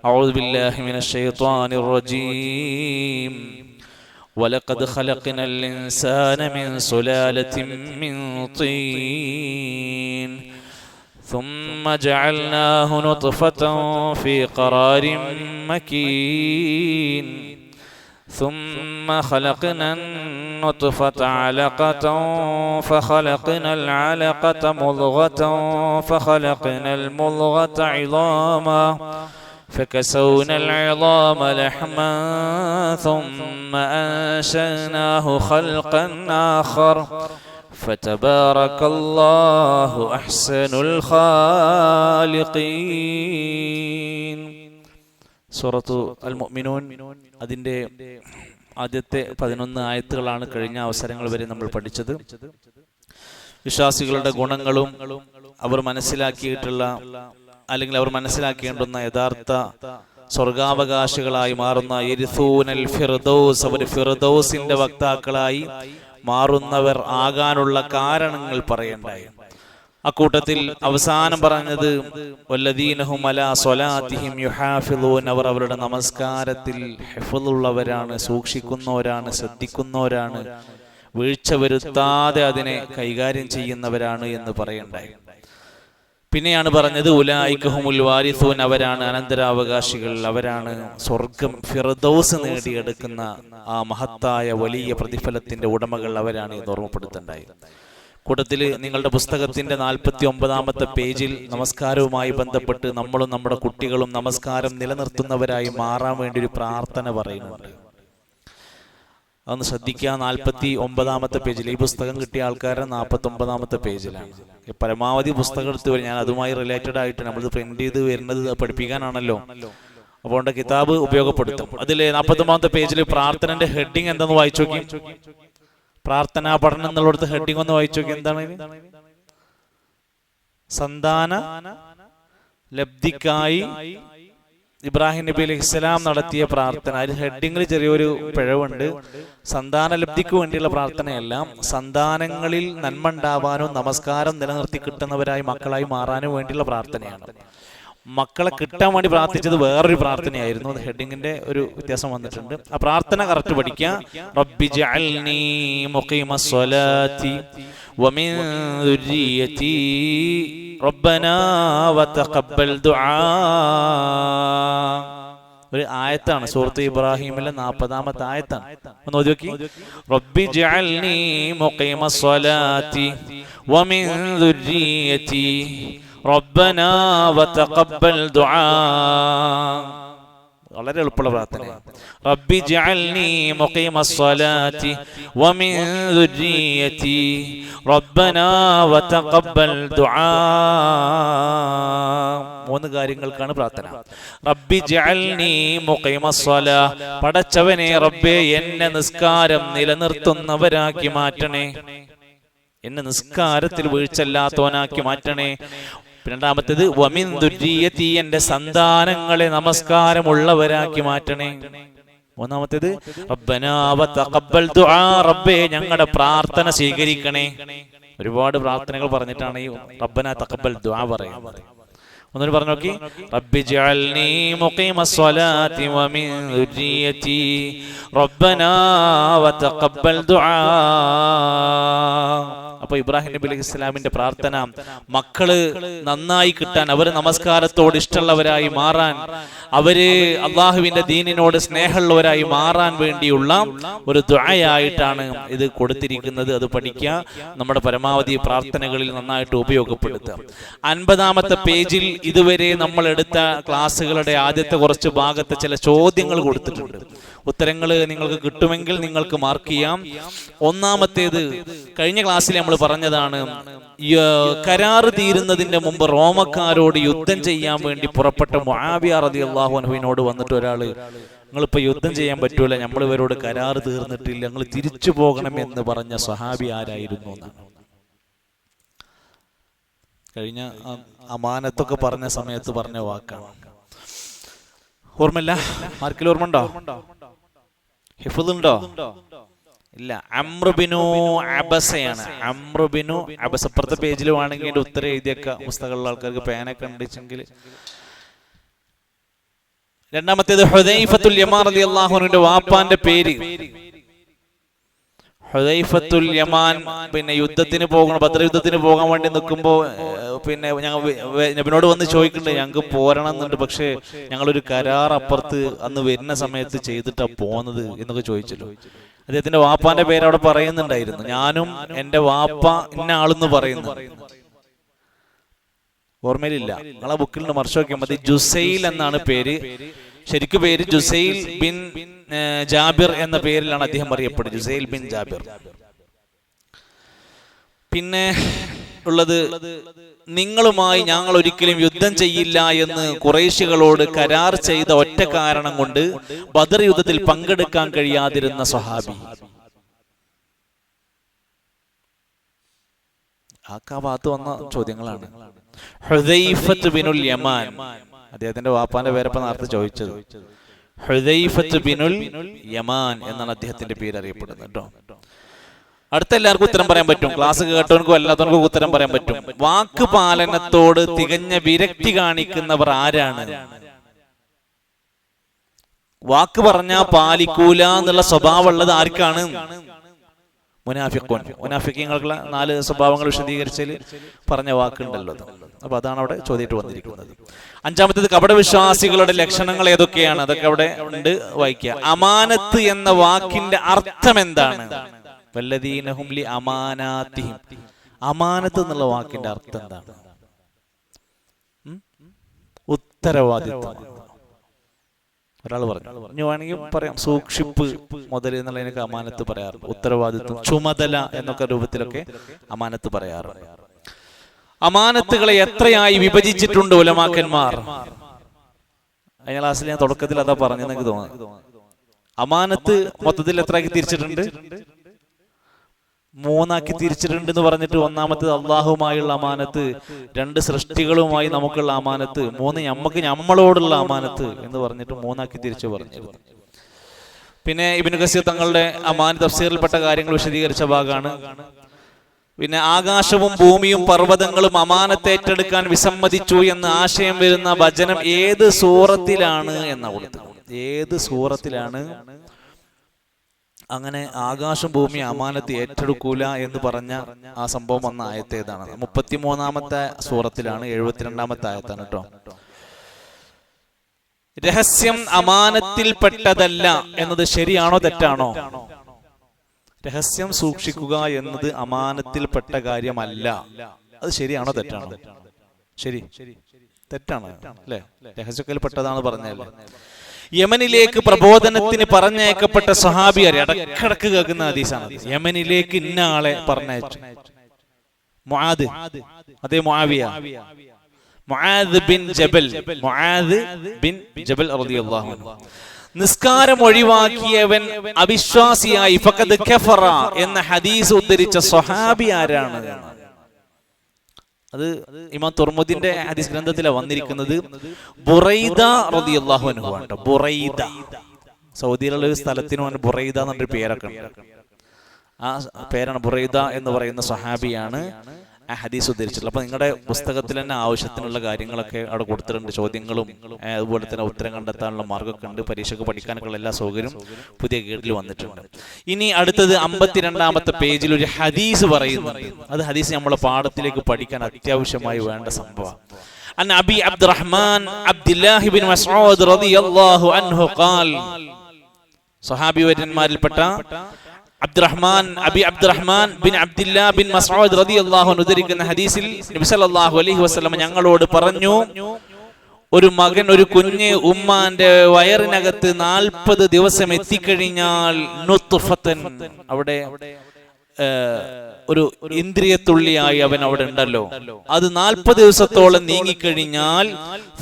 أعوذ بالله من الشيطان الرجيم ولقد خلقنا الإنسان من سلالة من طين ثم جعلناه نطفة في قرار مكين ثم خلقنا النطفة علقة فخلقنا العلقة مضغة فخلقنا المضغة عظاما فكسونا العظام لحما ثم أنشأناه خلقا آخر فتبارك الله أحسن الخالقين. സൂറത്തു അൽ മുഅ്മിനൂൻ അതിൻ്റെ ആദ്യത്തെ 11 ആയത്തുകളാണ് കഴിഞ്ഞ അവസരങ്ങൾ വരെ നമ്മൾ പഠിച്ചത്. വിശ്വാസികളുടെ ഗുണങ്ങളും അവർ മനസ്സിലാക്കിയിട്ടുള്ള അല്ലെങ്കിൽ അവർ മനസ്സിലാക്കേണ്ടുന്ന യഥാർത്ഥ സ്വർഗാവകാശികളായി മാറുന്ന യരിസൂനൽ ഫിർദൗസ്, അവർ ഫിർദൗസിന്റെ വക്താക്കളായി മാറുന്നവർ ആകാനുള്ള കാരണങ്ങൾ പറയണ്ടായി. അക്കൂട്ടത്തിൽ അവസാനം പറഞ്ഞത് വല്ലദീനഹും അലാ സ്വലാത്തിഹിം യുഹാഫിളൂൻ, അവർ അവരുടെ നമസ്കാരത്തിൽ ഹിഫ്ളുള്ളവരാണ്, സൂക്ഷിക്കുന്നവരാണ്, ശ്രദ്ധിക്കുന്നവരാണ്, വീഴ്ച വരുത്താതെ അതിനെ കൈകാര്യം ചെയ്യുന്നവരാണ് എന്ന് പറയണ്ടായി. പിന്നെയാണ് പറഞ്ഞത് ഉലൈക ഹുമുൽ വാരിസൂൻ, അവരാണ് അനന്തരാവകാശികൾ, അവരാണ് സ്വർഗം ഫിർദൗസ് നേടിയെടുക്കുന്ന ആ മഹത്തായ വലിയ പ്രതിഫലത്തിന്റെ ഉടമകൾ, അവരാണ് എന്ന് ഓർമ്മപ്പെടുത്തണ്ടായി. കൂട്ടത്തിൽ നിങ്ങളുടെ പുസ്തകത്തിന്റെ 49-ാമത്തെ പേജിൽ നമസ്കാരവുമായി ബന്ധപ്പെട്ട് നമ്മളും നമ്മുടെ കുട്ടികളും നമസ്കാരം നിലനിർത്തുന്നവരായി മാറാൻ വേണ്ടി ഒരു പ്രാർത്ഥന പറയുന്നുണ്ട്. അതൊന്ന് ശ്രദ്ധിക്കുക. 49-ാമത്തെ പേജിൽ, ഈ പുസ്തകം കിട്ടിയ ആൾക്കാരുടെ 49-ാമത്തെ പേജിലാണ്. പരമാവധി പുസ്തകം എടുത്ത് വരും. ഞാൻ അതുമായി റിലേറ്റഡ് ആയിട്ട് നമ്മളിത് പ്രിന്റ് ചെയ്ത് വരുന്നത് പഠിപ്പിക്കാനാണല്ലോ, അപ്പോൾ കിതാബ് ഉപയോഗപ്പെടുത്തും. അതിൽ 49-ാമത്തെ പേജിൽ പ്രാർത്ഥനന്റെ ഹെഡിങ് എന്താന്ന് വായിച്ചു നോക്കി. പ്രാർത്ഥനാ പഠനം എന്നുള്ളടത്ത് ഹെഡിങ് ഒന്ന് വായിച്ചു നോക്കി. എന്താണ്? സന്താന ലബ്ധിക്കായി ഇബ്രാഹിം നബി അലൈഹിസ്സലാം നടത്തിയ പ്രാർത്ഥന. അതിൽ ഹെഡിങ്ങിൽ ചെറിയൊരു പിഴവുണ്ട്. സന്താന ലബ്ധിക്ക് വേണ്ടിയുള്ള പ്രാർത്ഥനയല്ല, സന്താനങ്ങളിൽ നന്മ ഉണ്ടാവാനും നമസ്കാരം നിലനിർത്തി കിട്ടുന്നവരായി മക്കളായി മാറാനും വേണ്ടിയുള്ള പ്രാർത്ഥനയാണ്. മക്കളെ കിട്ടാൻ വേണ്ടി പ്രാർത്ഥിച്ചത് വേറൊരു പ്രാർത്ഥനയായിരുന്നു. അത് ഹെഡിങ്ങിന്റെ ഒരു വ്യത്യാസം വന്നിട്ടുണ്ട്. ആ പ്രാർത്ഥന കറക്റ്റ് പഠിക്കുക. റബ്ബി ജഅൽനി മുഖീമസ് സ്വലാത്തി വമിൻ ദുർരിയതി റബ്ബനാ വതഖബ്ബൽ ദുആ. ഒരു ആയത്താണ്, സൂറത്ത് ഇബ്രാഹിമിലെ 40-ാമത്തെ ആയത്താണ്. ഒന്ന് ഓതി നോക്കി. റബ്ബി ജഅൽനി മുഖീമസ് സ്വലാത്തി വമിൻ ദുർരിയതി റബ്ബനാ വതഖബ്ബൽ ദുആ. വളരെ എളുപ്പമുള്ള പ്രാർത്ഥനയാണ്. റബ്ബി ജഅൽനി മുഖീമസ് സ്വലാത്തി വമിൻ ദുർരിയതി റബ്ബനാ വതഖബ്ബൽ ദുആ. 3 കാര്യങ്ങൾക്കാണ് പ്രാർത്ഥന. റബ്ബി ജഅൽനി മുഖീമസ് സ്വലാ, പടച്ചവനെ റബ്ബേ എന്നെ നിസ്കാരം നിലനിർത്തുന്നവരാക്കി മാറ്റണേ, എന്നെ നിസ്കാരത്തിൽ വീഴ്ചല്ലാത്തവനാക്കി മാറ്റണേ. രണ്ടാമത്തേത് വമിൻ ദുർരിയതി, എന്റെ സന്താനങ്ങളെ നമസ്കാരമുള്ളവരാക്കി മാറ്റണേ. മൂന്നാമത്തേത് റബ്ബനാ വതഖബ്ബൽ ദുആ, റബ്ബേ ഞങ്ങളുടെ പ്രാർത്ഥന സ്വീകരിക്കണേ. ഒരുപാട് പ്രാർത്ഥനകൾ പറഞ്ഞിട്ടാണ് ഈ റബ്ബനാ തഖബ്ബൽ ദുആ പറയുന്നത്. ഒന്നുകൂടി പറഞ്ഞു നോക്കി. റബ്ബി ജഅൽനി മുഖീമസ് സ്വലാത്തി വമിൻ ദുർരിയതി റബ്ബനാ വതഖബ്ബൽ ദുആ. അപ്പൊ ഇബ്രാഹിം നബി അലൈഹി ഇസ്ലാമിന്റെ പ്രാർത്ഥന മക്കള് നന്നായി കിട്ടാൻ, അവര് നമസ്കാരത്തോട് ഇഷ്ടമുള്ളവരായി മാറാൻ, അവര് അള്ളാഹുവിന്റെ ദീനിനോട് സ്നേഹമുള്ളവരായി മാറാൻ വേണ്ടിയുള്ള ഒരു ദുആയായിട്ടാണ് ഇത് കൊടുത്തിരിക്കുന്നത്. അത് പഠിക്കുക, നമ്മുടെ പരമാവധി പ്രാർത്ഥനകളിൽ നന്നായിട്ട് ഉപയോഗപ്പെടുത്തുക. 50-ാമത്തെ പേജിൽ ഇതുവരെ നമ്മൾ എടുത്ത ക്ലാസ്സുകളുടെ ആദ്യത്തെ കുറച്ച് ഭാഗത്ത് ചില ചോദ്യങ്ങൾ കൊടുത്തിട്ടുണ്ട്. ഉത്തരങ്ങൾ നിങ്ങൾക്ക് കിട്ടുമെങ്കിൽ നിങ്ങൾക്ക് മാർക്ക് ചെയ്യാം. ഒന്നാമത്തേത് കഴിഞ്ഞ ക്ലാസ്സിൽ നമ്മൾ പറഞ്ഞതാണ്, കരാറ് തീരുന്നതിന്റെ മുമ്പ് റോമക്കാരോട് യുദ്ധം ചെയ്യാൻ വേണ്ടി പുറപ്പെട്ട മുആവിയ റളിയല്ലാഹു അൻഹുവിനോട് വന്നിട്ട് ഒരാള്, നിങ്ങളിപ്പോ യുദ്ധം ചെയ്യാൻ പറ്റൂല, നമ്മൾ ഇവരോട് കരാറ് തീർന്നിട്ടില്ല, നിങ്ങൾ തിരിച്ചു പോകണം എന്ന് പറഞ്ഞ സ്വഹാബി ആരായിരുന്നു എന്നാണ്. കഴിഞ്ഞ അമാനത്തൊക്കെ പറഞ്ഞ സമയത്ത് പറഞ്ഞ വാക്കാണ്. ഓർമ്മയില്ല? ആർക്കെങ്കിലും ഓർമ്മ ഉണ്ടോ? ഹിഫ്ളുണ്ടോ? ഇല്ല. അംറുബിനു അബസയാണ്. അംറുബിനു അബസ. അപ്പുറത്തെ പേജിൽ വേണമെങ്കിൽ അതിന്റെ ഉത്തരം എഴുതിയൊക്കെ പുസ്തകമുള്ള ആൾക്കാർക്ക് പേനൊക്കെ ഉണ്ടെങ്കിൽ രണ്ടാമത്തേത് ഹുദൈഫത്തുൽ യമാൻ റളിയല്ലാഹു അൻഹുവിന്റെ വാപ്പാന്റെ പേര്. ഹുദൈഫത്തുൽ യമാൻ പിന്നെ യുദ്ധത്തിന് പോകണം, ബദർ യുദ്ധത്തിന് പോകാൻ വേണ്ടി നിൽക്കുമ്പോൾ പിന്നെ ഞങ്ങൾ നബിനോട് വന്ന് ചോദിക്കുന്നുണ്ട്, ഞങ്ങൾക്ക് പോരണം എന്നുണ്ട്, പക്ഷേ ഞങ്ങളൊരു കരാർ അപ്പുറത്ത് അന്ന് വരുന്ന സമയത്ത് ചെയ്തിട്ടാ പോന്നത് എന്നൊക്കെ ചോദിച്ചല്ലോ. അദ്ദേഹത്തിന്റെ വാപ്പാന്റെ പേര് അവിടെ പറയുന്നുണ്ടായിരുന്നു. ഞാനും എന്റെ വാപ്പ ഇന്ന ആളെന്ന് പറയുന്നു, ഓർമ്മയിലില്ല, നിങ്ങളെ ബുക്കിൽ മറിച്ച് നോക്കിയാൽ മതി. ജുസൈൽ എന്നാണ് പേര്. ശരിക്കും പേര് ജുസൈൽ ബിൻ ജാബിർ എന്ന പേരിലാണ് അദ്ദേഹം അറിയപ്പെടുന്നത്, ജുസൈൽ ബിൻ ജാബിർ. പിന്നെ ഉള്ളത്, നിങ്ങളുമായി ഞങ്ങൾ ഒരിക്കലും യുദ്ധം ചെയ്യില്ല എന്ന് ഖുറൈശികളോട് കരാർ ചെയ്ത ഒറ്റ കാരണം കൊണ്ട് ബദർ യുദ്ധത്തിൽ പങ്കെടുക്കാൻ കഴിയാതിരുന്ന സ്വഹാബി. ആ ഭാഗത്ത് വന്ന ചോദ്യങ്ങളാണ്. ഹുദൈഫത്ത് ബിനുൽ യമാൻ, അദ്ദേഹത്തിന്റെ വാപ്പാന്റെ പേരപ്പം നേരത്തെ ചോദിച്ചത്. ഹുദൈഫത്ത് ബിനുൽ യമാൻ എന്നാണ് അദ്ദേഹത്തിന്റെ പേര് അറിയപ്പെടുന്നത് കേട്ടോ. അടുത്ത എല്ലാവർക്കും ഉത്തരം പറയാൻ പറ്റും, ക്ലാസ് കേട്ടവനക്കും അല്ലാത്തവർക്കും ഉത്തരം പറയാൻ പറ്റും. വാക്ക് പാലനത്തോട് തികഞ്ഞ വിരക്തി കാണിക്കുന്നവർ ആരാണ്? വാക്ക് പറഞ്ഞാൽ പാലിക്കൂല എന്നുള്ള സ്വഭാവം ഉള്ളത് ആർക്കാണ്? മുനാഫിഖൂൻ. മുനാഫിഖീങ്ങൾക്കുള്ള 4 സ്വഭാവങ്ങൾ വിശദീകരിച്ചതിൽ പറഞ്ഞ വാക്കുണ്ടല്ലോ. അപ്പൊ അതാണ് അവിടെ ചോദ്യമായിട്ട് വന്നിരിക്കുന്നത്. അഞ്ചാമത്തേത് കപടവിശ്വാസികളുടെ ലക്ഷണങ്ങൾ ഏതൊക്കെയാണ്? അതൊക്കെ അവിടെ ഉണ്ട്, വായിക്കുക. അമാനത്ത് എന്ന വാക്കിന്റെ അർത്ഥം എന്താണ്? വല്ലദീനഹും ലി അമാനാതിഹിം. അമാനത്ത് എന്നുള്ള വാക്കിന്റെ അർത്ഥം എന്താണ്? ഉത്തരവാദിത്വം. ഒരാൾ പറഞ്ഞു, ഇനി വേണമെങ്കിൽ പറയാം സൂക്ഷിപ്പ് മുതൽ എന്നുള്ളതിനൊക്കെ അമാനത്ത് പറയാറുണ്ട്. ഉത്തരവാദിത്വം, ചുമതല എന്നൊക്കെ രൂപത്തിലൊക്കെ അമാനത്ത് പറയാറുണ്ട്. അമാനത്തുകളെ എത്രയായി വിഭജിച്ചിട്ടുണ്ട് ഉലമാക്കന്മാർ? കഴിഞ്ഞ ക്ലാസ്സിൽ ഞാൻ തുടക്കത്തിൽ അതാ പറഞ്ഞെന്ന് എനിക്ക് തോന്നുന്നു. അമാനത്ത് മൊത്തത്തിൽ എത്രയാക്കി തിരിച്ചിട്ടുണ്ട്? 3 ആക്കി തിരിച്ചിട്ടുണ്ട് എന്ന് പറഞ്ഞിട്ട്, ഒന്നാമത്തേത് അള്ളാഹുമായുള്ള അമാനത്ത്, 2 സൃഷ്ടികളുമായി നമുക്കുള്ള അമാനത്ത്, 3 നമുക്ക് നമ്മളോടുള്ള അമാനത്ത് എന്ന് പറഞ്ഞിട്ട് 3 ആക്കി തിരിച്ചു പറഞ്ഞിരുന്നു. പിന്നെ ഇബ്നു കസീർ തങ്ങളുടെ അമാനത്ത് തഫ്സീറിൽപ്പെട്ട കാര്യങ്ങൾ വിശദീകരിച്ച ഭാഗമാണ്. പിന്നെ ആകാശവും ഭൂമിയും പർവ്വതങ്ങളും അമാനത്ത് ഏറ്റെടുക്കാൻ വിസമ്മതിച്ചു എന്ന് ആശയം വരുന്ന വചനം ഏത് സൂറത്തിലാണ് എന്ന കൊടുത്തത്. ഏത് സൂറത്തിലാണ് അങ്ങനെ ആകാശം ഭൂമി അമാനത്ത് ഏറ്റെടുക്കൂല എന്ന് പറഞ്ഞ ആ സംഭവം വന്ന ആയത്ത് ഏതാണ്? 33-ാമത്തെ സൂറത്തിലാണ്, 72-ാമത്തെ ആയത്താണ് കേട്ടോ. രഹസ്യം അമാനത്തിൽപ്പെട്ടതല്ല എന്നത് ശരിയാണോ തെറ്റാണോ? രഹസ്യം സൂക്ഷിക്കുക എന്നത് അമാനത്തിൽപ്പെട്ട കാര്യമല്ല. അത് ശരിയാണോ തെറ്റാണോ? ശരി, തെറ്റാണ് അല്ലെ? രഹസ്യത്തിൽപ്പെട്ടതാണ് പറഞ്ഞല്ലേ. യമനിലേക്ക് പ്രബോധനത്തിന് പറഞ്ഞയക്കപ്പെട്ട സ്വഹാബി ഇടക്കിടക്ക് കേൾക്കുന്ന ഹദീസാണ്. യമനിലേക്ക് ഇന്ന ആളെ പറഞ്ഞയച്ചു. മുആദ്, അതേ മുആവിയ, മുആദ് ബിൻ ജബൽ, മുആദ് ബിൻ ജബൽ റളിയല്ലാഹു അൻഹു. നിസ്കാരം ഒഴിവാക്കിയവൻ അവിശ്വാസിയായി ഫഖദ് കഫറ എന്ന ഹദീസ് ഉദ്ധരിച്ച സ്വഹാബി ആരാണ്? അത് ഇമാം തുർമുദിന്റെ ഹദീസ് ഗ്രന്ഥത്തിലാണ് വന്നിരിക്കുന്നത്. ബുറൈദ റളിയല്ലാഹു അൻഹു ആണ്. ബുറൈദ, സൗദിയിലുള്ള ഒരു സ്ഥലത്തിന് ബുറൈദ എന്നൊരു പേരൊക്കെ ഉണ്ട്. ആ പേരാണ് ബുറൈദ എന്ന് പറയുന്ന സ്വഹാബിയാണ് ആ ഹദീസ് ഉദ്ധരിച്ചിട്ടുള്ളത്. അപ്പൊ നിങ്ങളുടെ പുസ്തകത്തിൽ തന്നെ ആവശ്യത്തിനുള്ള കാര്യങ്ങളൊക്കെ അവിടെ കൊടുത്തിട്ടുണ്ട്. ചോദ്യങ്ങളും അതുപോലെ തന്നെ ഉത്തരം കണ്ടെത്താനുള്ള മാർഗ്ഗമൊക്കെ ഉണ്ട്. പരീക്ഷയ്ക്ക് പഠിക്കാനൊക്കെയുള്ള എല്ലാ സൗകര്യവും പുതിയ ഗൈഡിൽ വന്നിട്ടുണ്ട്. ഇനി അടുത്തത് 52-ാമത്തെ പേജിൽ ഒരു ഹദീസ് പറയുന്നുണ്ട്. അത് ഹദീസ് നമ്മളെ പാഠത്തിലേക്ക് പഠിക്കാൻ അത്യാവശ്യമായി വേണ്ട സംഭവം. അൻ അബി അബ്ദുറഹ്മാൻ അബ്ദുല്ലാഹി ബിൻ മസ്ഊദ് റളിയല്ലാഹു അൻഹു ഖാൽ, സ്വഹാബി വര്യന്മാരിൽപ്പെട്ട Abdurrahman bin Abdullah bin Masud റളിയല്ലാഹു അൻഹു ഉദ്ധരിക്കുന്ന ഹദീസിൽ നബി സല്ലല്ലാഹു അലൈഹി വസല്ലം ഞങ്ങളോട് പറഞ്ഞു, ഒരു മകൻ, ഒരു കുഞ്ഞ് ഉമ്മാന്റെ വയറിനകത്ത് 40 ദിവസം എത്തിക്കഴിഞ്ഞാൽ നുത്ഫത്തൻ, അവിടെ ഒരു ഇന്ദ്രിയത്തുള്ളിയായി അവൻ അവിടെ ഉണ്ടല്ലോ, അത് 40 ദിവസത്തോളം നീങ്ങിക്കഴിഞ്ഞാൽ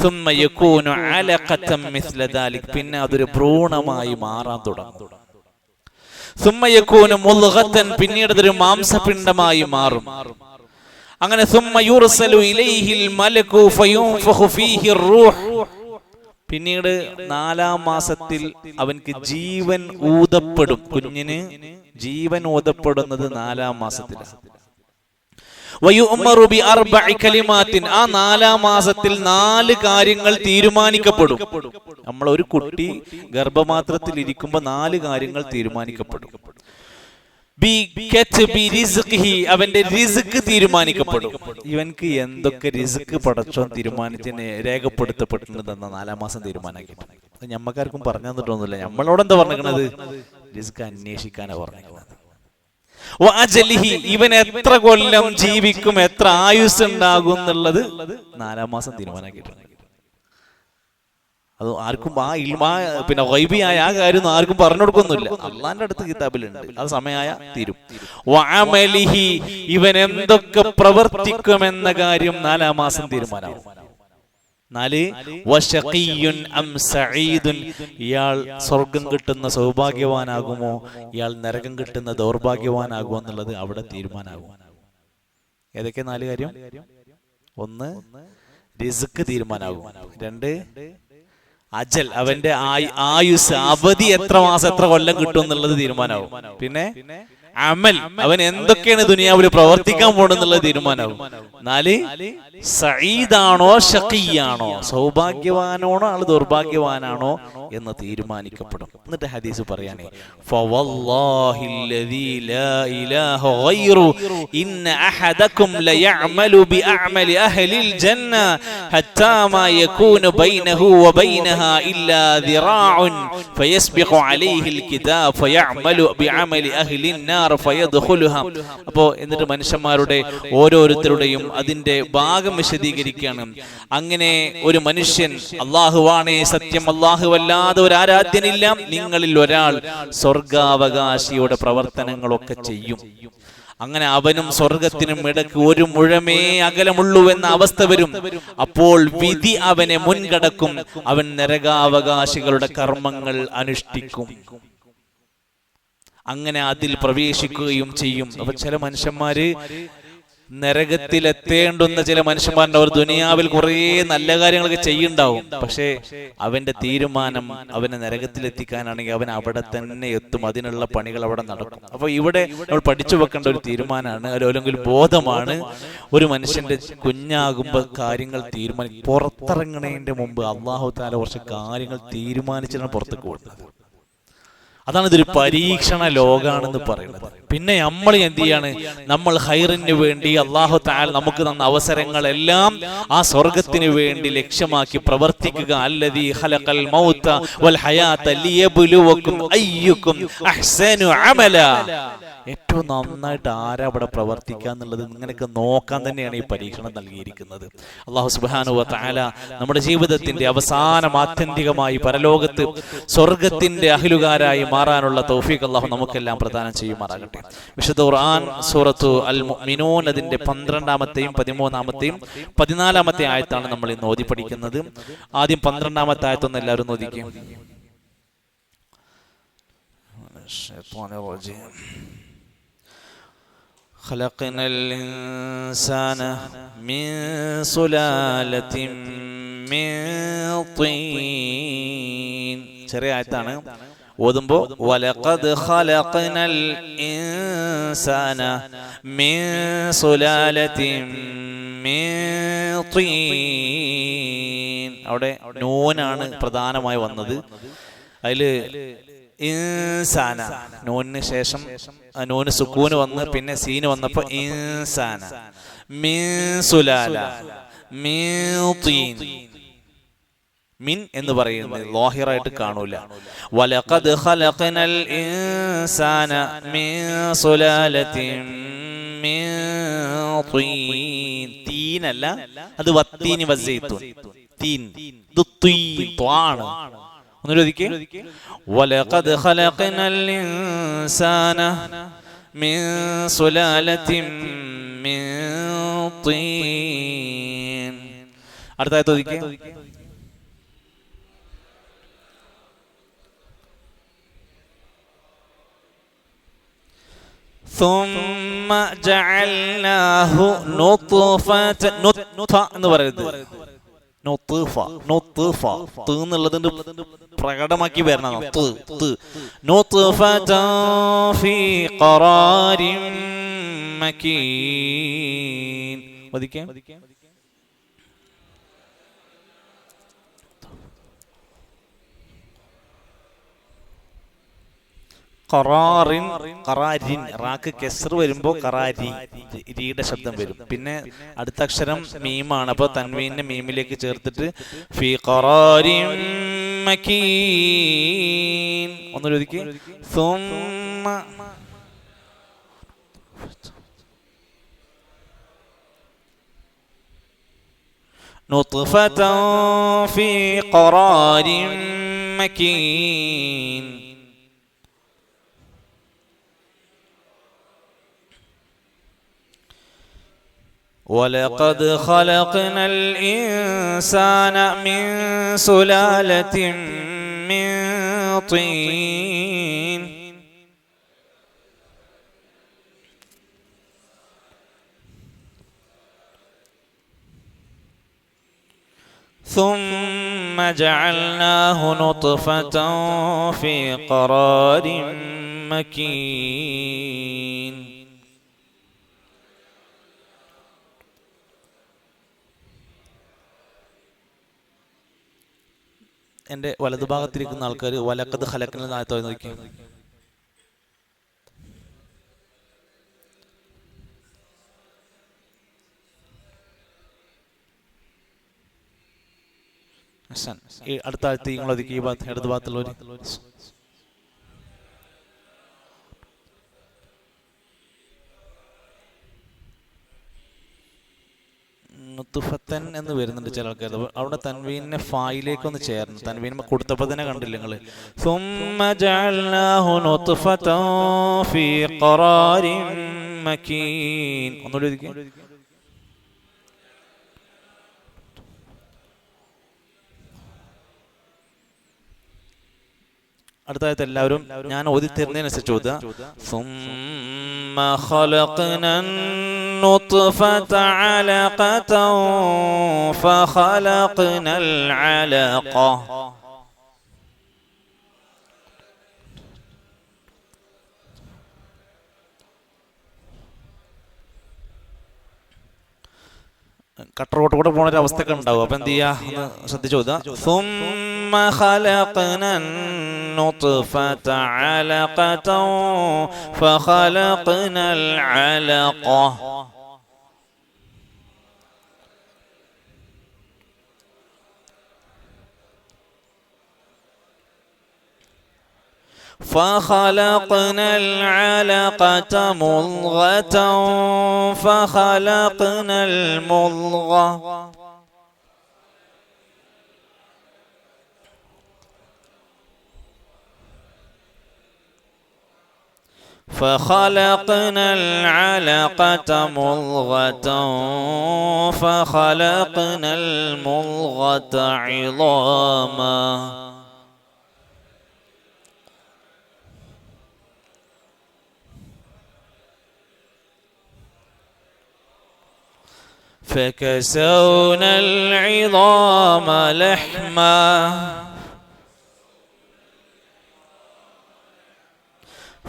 സുമ്മ യകൂനു അലഖതൻ മിസ്ല ദാലിക്, പിന്നെ അതൊരു ഭ്രൂണമായി മാറാൻ തുടങ്ങും. സുമ്മ യകൂനു മുദ്ഗതൻ, പിന്നീട് അതൊരു മാംസപിണ്ഡമായി മാറും. അങ്ങനെ സുമ്മ യുർസലു ഇലൈഹിൽ മലകു ഫയുൻഫഖു ഫീഹി റൂഹ്, പിന്നീട് 4-ാം മാസത്തിൽ അവൻക്ക് ജീവൻ ഊതപ്പെടും. കുഞ്ഞിന് ജീവൻ ഊതപ്പെടുന്നത് 4-ാം മാസത്തിലാണ്. വയുഅ്മറു ബി അർബഇ കലിമാത്തിൻ, ആ 4-ാം മാസത്തിൽ 4 കാര്യങ്ങൾ തീരുമാനിക്കപ്പെടും. നമ്മൾ ഒരു കുട്ടി ഗർഭപാത്രത്തിൽ ഇരിക്കുമ്പോൾ 4 കാര്യങ്ങൾ തീരുമാനിക്കപ്പെടും. അവന്റെ റിസ്ക് തീരുമാനിക്കപ്പെടും. ഇവൻക്ക് എന്തൊക്കെ റിസ്ക് പടച്ചോൻ തീരുമാനിച്ചതിന് രേഖപ്പെടുത്തപ്പെട്ടിട്ടുണ്ടെന്ന 4-ാം മാസം തീരുമാനാക്കിയിട്ടുണ്ട്. അത് ഞമ്മക്കാർക്കും പറഞ്ഞു തന്നിട്ടൊന്നുമില്ല. നമ്മളോട് എന്താ പറഞ്ഞിരിക്കുന്നത്? റിസ്ക് അന്വേഷിക്കാനാ പറഞ്ഞിരിക്കുന്നത്. ഇവൻ എത്ര കൊല്ലം ജീവിക്കും, എത്ര ആയുസ് ഉണ്ടാകും എന്നുള്ളത് 4-ാം മാസം തീരുമാനാക്കിയിട്ടുണ്ട്. അത് ആർക്കും പിന്നെ ഗൈബിയായ ആ കാര്യം ആർക്കും പറഞ്ഞു കൊടുക്കൊന്നുമില്ല. അള്ളാന്റെ അടുത്ത് കിതാബിലുണ്ട്. അത് സമയമായ തീരും. വഅമലിഹി, ഇവൻ എന്തൊക്കെ പ്രവർത്തിക്കുമെന്ന കാര്യം 4-ാം മാസം തീരുമാനമാവും. 4 വശഖിയ്യുൻ അം സഈദുൻ, ഇയാൾ സ്വർഗം കിട്ടുന്ന സൗഭാഗ്യവാനാകുമോ, ഇയാൾ നരകം കിട്ടുന്ന ദൗർഭാഗ്യവാനാകുമോ എന്നുള്ളത് അവിടെ തീരുമാനമാകും. ഏതൊക്കെ 4 കാര്യം? 1 റിസ്ക് തീരുമാനമാകും. 2 അജൽ, അവന്റെ ആയുസ് അവധി എത്ര മാസം എത്ര കൊല്ലം കിട്ടും എന്നുള്ളത് തീരുമാനമാവും. പിന്നെ അമൽ, അവൻ എന്തൊക്കെയാണ് ദുനിയാവിൽ പ്രവർത്തിക്കാൻ പോണെന്നുള്ളത് തീരുമാനമാവും. 4 സഈദാണോ ശഖിയാണോ, സൗഭാഗ്യവാനാണോ ആള് ദൗർഭാഗ്യവാനാണോ എന്ന് തീരുമാനിക്കപ്പെടും. എന്നിട്ട് ഹദീസ് പറയാനേ, ഫവല്ലാഹില്ലദീ ലാ ഇലാഹ ഗൈറു ഇന്ന അഹദകും ലയഅമലു ബിഅഅമലി അഹ്ലിൽ ജന്ന ഹത്താ മാ യകൂനു ബൈനഹു വബൈനഹാ ഇല്ലാ ദിറാഉൻ ഫയസ്ബിഖു അലൈഹിൽ കിതാബ് ഫയഅമലു ബിഅമലി അഹ്ലിൻ നാർ ഫയദ്ഖുലുഹാ. അപ്പോൾ എന്നിട്ട് മനുഷ്യന്മാരുടെ ഓരോരുത്തരുടെയും അതിന്റെ ഭാഗം വിശദീകരിക്കുകയാണ്. അങ്ങനെ ഒരു മനുഷ്യൻ, അല്ലാഹുവാണേ സത്യം, അല്ലാഹുവല്ലാതെ ഒരു ആരാധ്യനില്ല, നിങ്ങളിൽ ഒരാൾ സ്വർഗാവകാശിയുടെ പ്രവർത്തനങ്ങളൊക്കെ ചെയ്യും. അങ്ങനെ അവനും സ്വർഗത്തിനും ഇടയ്ക്ക് 1 മുഴമേ അകലമുള്ളൂ എന്ന അവസ്ഥ വരും. അപ്പോൾ വിധി അവനെ മുൻകടക്കും. അവൻ നരകാവകാശികളുടെ കർമ്മങ്ങൾ അനുഷ്ഠിക്കും. അങ്ങനെ അതിൽ പ്രവേശിക്കുകയും ചെയ്യും. അപ്പൊ ചില മനുഷ്യന്മാര് നരകത്തിലെത്തേണ്ടുന്ന ചില മനുഷ്യന്മാരുടെ അവർ ദുനിയാവിൽ കുറേ നല്ല കാര്യങ്ങളൊക്കെ ചെയ്യുണ്ടാവും. പക്ഷേ അവന്റെ തീരുമാനം അവനെ നരകത്തിലെത്തിക്കാനാണെങ്കിൽ അവൻ അവിടെ തന്നെ എത്തും. അതിനുള്ള പണികൾ അവിടെ നടക്കും. അപ്പൊ ഇവിടെ നമ്മൾ പഠിച്ചു വെക്കേണ്ട ഒരു തീരുമാനമാണ്, അല്ലെങ്കിൽ ബോധമാണ്. ഒരു മനുഷ്യന്റെ കുഞ്ഞാകുമ്പോൾ കാര്യങ്ങൾ പുറത്തിറങ്ങണതിന്റെ മുമ്പ് അല്ലാഹു തആല കുറച്ച് കാര്യങ്ങൾ തീരുമാനിച്ചാണ് പുറത്തേക്ക് പോകുന്നത്. അതാണ് ഇതൊരു പരീക്ഷണ ലോകാണെന്ന് പറയുന്നത്. പിന്നെ നമ്മൾ എന്ത് ചെയ്യാണ്? നമ്മൾ ഹൈറിന് വേണ്ടി അല്ലാഹു തആല നമുക്ക് തന്ന അവസരങ്ങളെല്ലാം ആ സ്വർഗത്തിന് വേണ്ടി ലക്ഷ്യമാക്കി പ്രവർത്തിക്കുക. അല്ലദീ ഖലഖൽ മൗത വൽ ഹയാത ലിയബ്ലുവകും അയ്യുക്കും അഹ്സനു അമല. ഏറ്റവും നന്നായിട്ട് ആരാ അവിടെ പ്രവർത്തിക്കുക എന്നുള്ളത് ഇങ്ങനെയൊക്കെ നോക്കാൻ തന്നെയാണ് ഈ പരീക്ഷണം നൽകിയിരിക്കുന്നത്. അല്ലാഹു സുബ്ഹാനഹു വ തആല നമ്മുടെ ജീവിതത്തിന്റെ അവസാനം ആത്യന്തികമായി പരലോകത്ത് സ്വർഗത്തിന്റെ അഹ്ലുകാരായി മാറാനുള്ള തൗഫീഖ് അല്ലാഹു നമുക്കെല്ലാം പ്രദാനം ചെയ്യുമാറാകട്ടെ. വിശുദ്ധ ഖുർആൻ സൂറത്തു അൽ മുഅ്മിനൂൻ അതിന്റെ 12-ാമത്തെയും 13-ാമത്തെയും 14-ാമത്തെ ആയത്താണ് നമ്മൾ ഇന്ന് ഓതി പഠിക്കുന്നത്. ആദ്യം 12-ാമത്തെ ആയത്തൊന്ന് എല്ലാവരും ഓദിക്കും. خلقنا الإنسان من سلالة من طين. ചെറിയ ആയത്താണ്. ഓതുമ്പോ വലഖദ് ഖലഖനൽ ഇൻസാന മിൻ സുലാലത്തിൻ മിൻ തീൻ. അവിടെ നൂനാണ് പ്രധാനമായി വന്നത്. അതില് ഇൻസാന, നൂനിന് ശേഷം നൂന് സുക്കൂന് വന്ന് പിന്നെ സീന് വന്നപ്പോ ഇൻസാന, മിൻ സുലാല, മിൻ തീൻ. മിൻ എന്ന് പറയുന്നത് ലാഹിറായിട്ട് കാണൂല. വലഖദ് ഖലഖനൽ ഇൻസാന മിൻ സുലാലത്തിൻ മിൻ തീൻ. തീനല്ല, അത് വത്തീനി വസൈത്തുൻ. തീൻ ത്വാണ്. ഒന്നുകൂടി വലഖദ് ഖലഖനൽ ഇൻസാന മിൻ സുലാലത്തിൻ മിൻ തീൻ. അടുത്തായത് ഒതുക്കി. ثم جعلناه نطفة. നുത്ഫ എന്ന് പറയുന്നത് നുത്ഫ. നുത്ഫ എന്നുള്ളതിന്റെ പ്രകടമാക്കി വരണം. നുത്ഫതൻ ഫീ ഖറാരിൻ മകീൻ. വദിക്കാം. ഖറാറിൻ, ഖറാരിൻ, റാക്ക് കെസ്ർ വരുമ്പോ ഖറാരി, രീയുടെ ശബ്ദം വരും. പിന്നെ അടുത്ത അക്ഷരം മീമാണ്, അപ്പൊ തൻവീനെ മീമിലേക്ക് ചേർത്തിട്ട് ഫീ ഖറാരിൻ മകീൻ. ഒന്നുകൂടി ഒതുക്കി. സുമ്മ നുത്ഫതൻ ഫീ ഖറാരിൻ മകീൻ. وَلَقَدْ خَلَقْنَا الْإِنسَانَ مِنْ سُلَالَةٍ مِنْ طِينٍ ثُمَّ جَعَلْنَاهُ نُطْفَةً فِي قَرَارٍ مَكِينٍ. എന്റെ വലതുഭാഗത്തിരിക്കുന്ന ആൾക്കാർ വലക്കത് ഖലഖ്ന ആയത്തോ നോക്കി. അടുത്ത ആഴ്ച നിങ്ങളൊതുക്കി ഈ ഭാഗത്ത് ഇടതു ഭാഗത്തുള്ളവർ. നുത്ഫത്തൻ എന്ന് വരുന്നുണ്ട് ചില ആൾക്കാർ. അവിടെ തൻവീനെ ഫായിലേക്കൊന്ന് ചേർന്ന് തൻവീൻ കൊടുത്തപ്പോൾ തന്നെ കണ്ടില്ല നിങ്ങൾ. സുമ്മ ജഅൽനാഹു നുത്ഫതൻ ഫീ ഖറാരിൻ മകീൻ. ഒന്നുകൂടി ഒതുക്കി. അടുത്തായിട്ട് എല്ലാവരും ഞാൻ ഓതി തരുന്നതിനനുസരിച്ച് ഓതുക. സുമ്മ ഖലഖ്നൻ നുത്ഫത അലഖതൻ ഫഖലഖ്നൽ അലഖ കട്ടറോട്ട് കൂടെ പോണൊരു അവസ്ഥയൊക്കെ ഉണ്ടാവും. അപ്പൊ എന്ത് ചെയ്യാ ഒന്ന് ശ്രദ്ധിച്ചു നോക്കുക. സുമ്മ ഖലഖ്നൻ നുത്ഫത അലഖതൻ ഫഖലഖ്നൽ അലഖ فخلقنا العلقة مضغة فخلقنا المضغة فخلقنا العلقة مضغة فخلقنا المضغة عظاما فكسونا العظام لحما